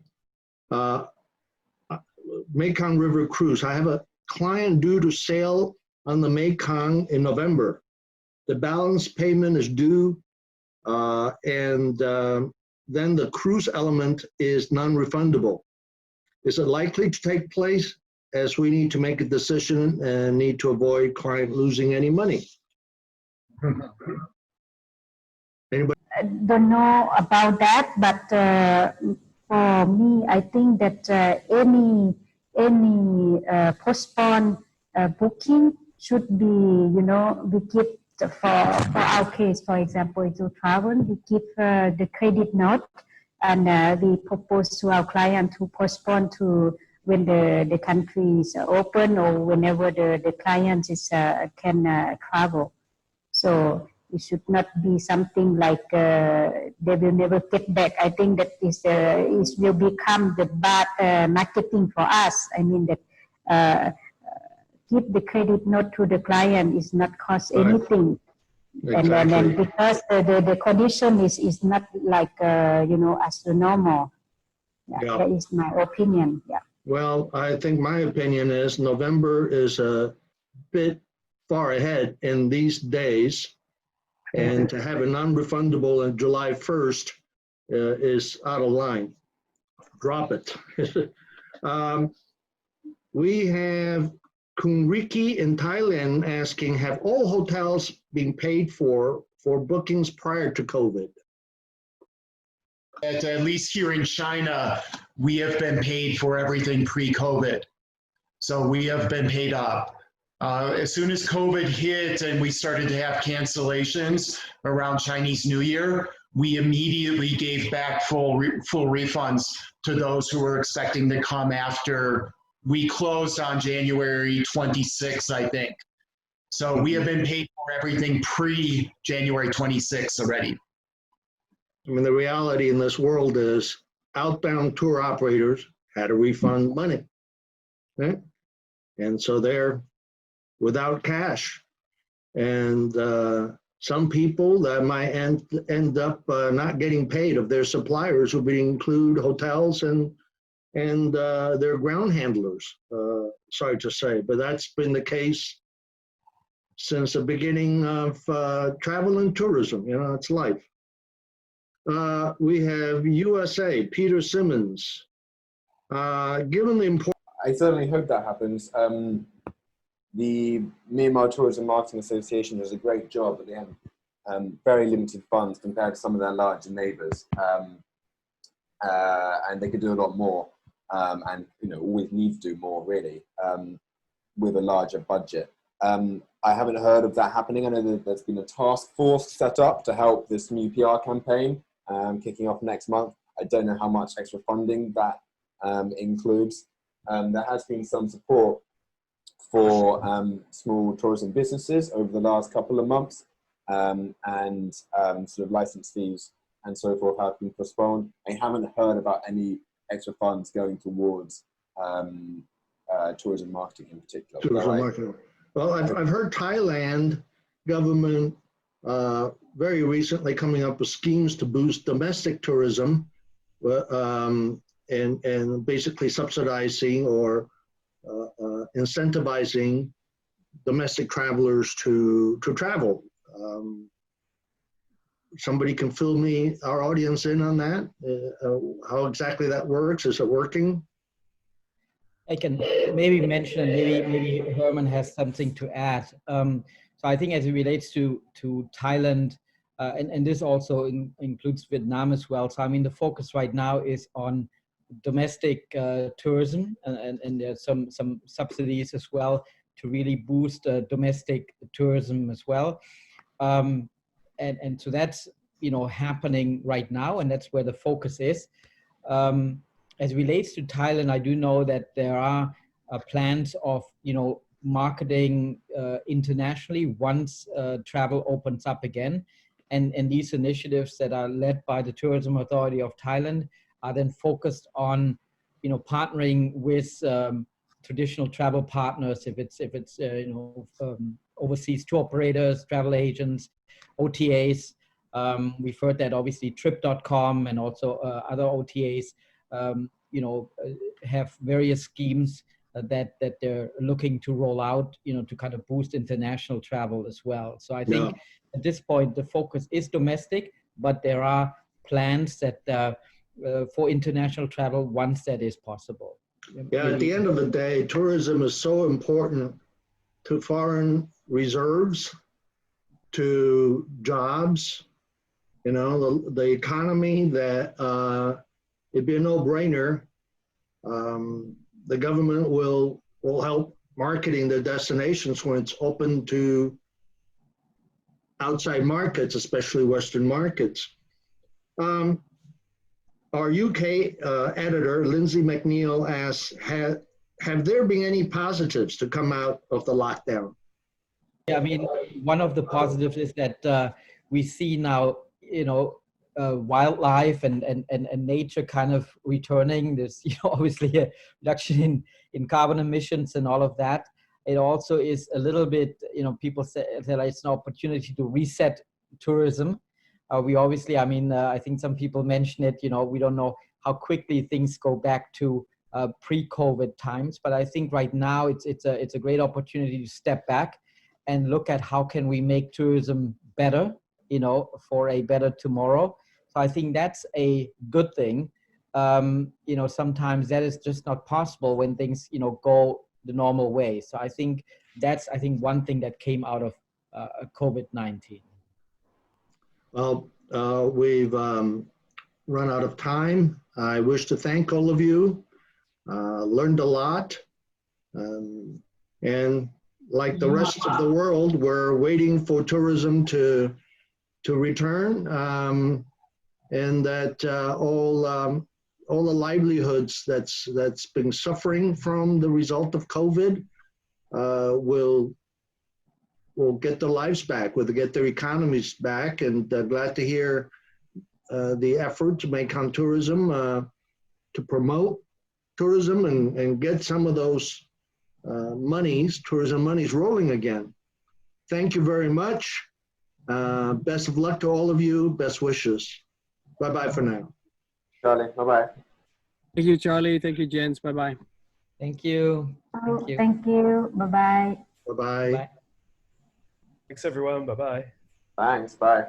Mekong River Cruise. I have a client due to sail on the Mekong in November. The balance payment is due, and then the cruise element is non-refundable. Is it likely to take place, as we need to make a decision and need to avoid client losing any money? Anybody? I don't know about that, but for me, I think that any postponed booking should be, you know, we give for our case, for example, to travel, we give the credit note, and we propose to our client to postpone to when the country is open, or whenever the client is can travel. So it should not be something like they will never get back. I think that is will become the bad marketing for us. I mean that give the credit note to the client is not cost anything. Exactly. And because the condition is not like, as the normal. Yeah. That is my opinion. Yeah. Well, I think my opinion is November is a bit far ahead in these days, and to have a non-refundable on July 1st is out of line. Drop it. We have Kunriki in Thailand asking, have all hotels been paid for bookings prior to COVID? At least here in China, we have been paid for everything pre-COVID. So we have been paid up. As soon as COVID hit and we started to have cancellations around Chinese New Year, we immediately gave back full refunds to those who were expecting to come after we closed on January 26th, I think. So we have been paid for everything pre-January 26th already. I mean, the reality in this world is outbound tour operators had to refund money, right? And so they're without cash. And some people that might end up not getting paid of their suppliers would include hotels and their ground handlers, sorry to say, but that's been the case since the beginning of travel and tourism. You know, it's life. We have USA, Peter Simmons. Given the importance, I certainly hope that happens. The Myanmar Tourism Marketing Association does a great job, but they have very limited funds compared to some of their larger neighbours, and they could do a lot more, and always need to do more really with a larger budget. I haven't heard of that happening. I know that there's been a task force set up to help this new PR campaign kicking off next month. I don't know how much extra funding that includes. There has been some support for small tourism businesses over the last couple of months, and sort of license fees and so forth have been postponed. I haven't heard about any extra funds going towards tourism marketing in particular. tourism marketing. Well, I've heard Thailand government very recently coming up with schemes to boost domestic tourism, and basically subsidizing or incentivizing domestic travelers to travel. Somebody can fill our audience in on that, how exactly that works. Is it working? I can maybe mention, and maybe Herman has something to add. So I think as it relates to Thailand, and this also includes Vietnam as well. So I mean, the focus right now is on domestic tourism, and there's some subsidies as well to really boost domestic tourism as well. And so that's happening right now, and that's where the focus is. As it relates to Thailand, I do know that there are plans of marketing internationally once travel opens up again, and these initiatives that are led by the Tourism Authority of Thailand are then focused on partnering with traditional travel partners, if it's overseas tour operators, travel agents, OTAs. We've heard that obviously Trip.com and also other OTAs have various schemes that they're looking to roll out, to kind of boost international travel as well. So I think at this point, the focus is domestic, but there are plans that for international travel once that is possible. Yeah, at the end of the day, tourism is so important to foreign reserves, to jobs, the economy, that it'd be a no-brainer. The government will help marketing the destinations when it's open to outside markets, especially Western markets. Our UK editor, Lindsay McNeil, asks, have there been any positives to come out of the lockdown? Yeah, I mean, one of the positives is that we see now, wildlife and nature kind of returning. There's obviously a reduction in carbon emissions and all of that. it also is a little bit, people say that it's an opportunity to reset tourism. We obviously, I think some people mention it, we don't know how quickly things go back to pre-COVID times, but I think right now it's a great opportunity to step back and look at how can we make tourism better, for a better tomorrow. So I think that's a good thing. Sometimes that is just not possible when things, go the normal way. So I think that's, one thing that came out of COVID-19. Well, we've run out of time. I wish to thank all of you. Learned a lot. And like the rest of the world, we're waiting for tourism to return, and that all the livelihoods that's been suffering from the result of COVID will get their lives back, will get their economies back, and glad to hear the effort to Mekong tourism, to promote tourism and get some of those tourism monies rolling again. Thank you very much. Best of luck to all of you. Best wishes. Bye-bye for now. Charlie, bye-bye. Thank you, Charlie. Thank you, Jens. Bye-bye. Thank you. Oh, thank you. Bye-bye. Bye-bye. Bye. Thanks, everyone. Bye-bye. Thanks, bye.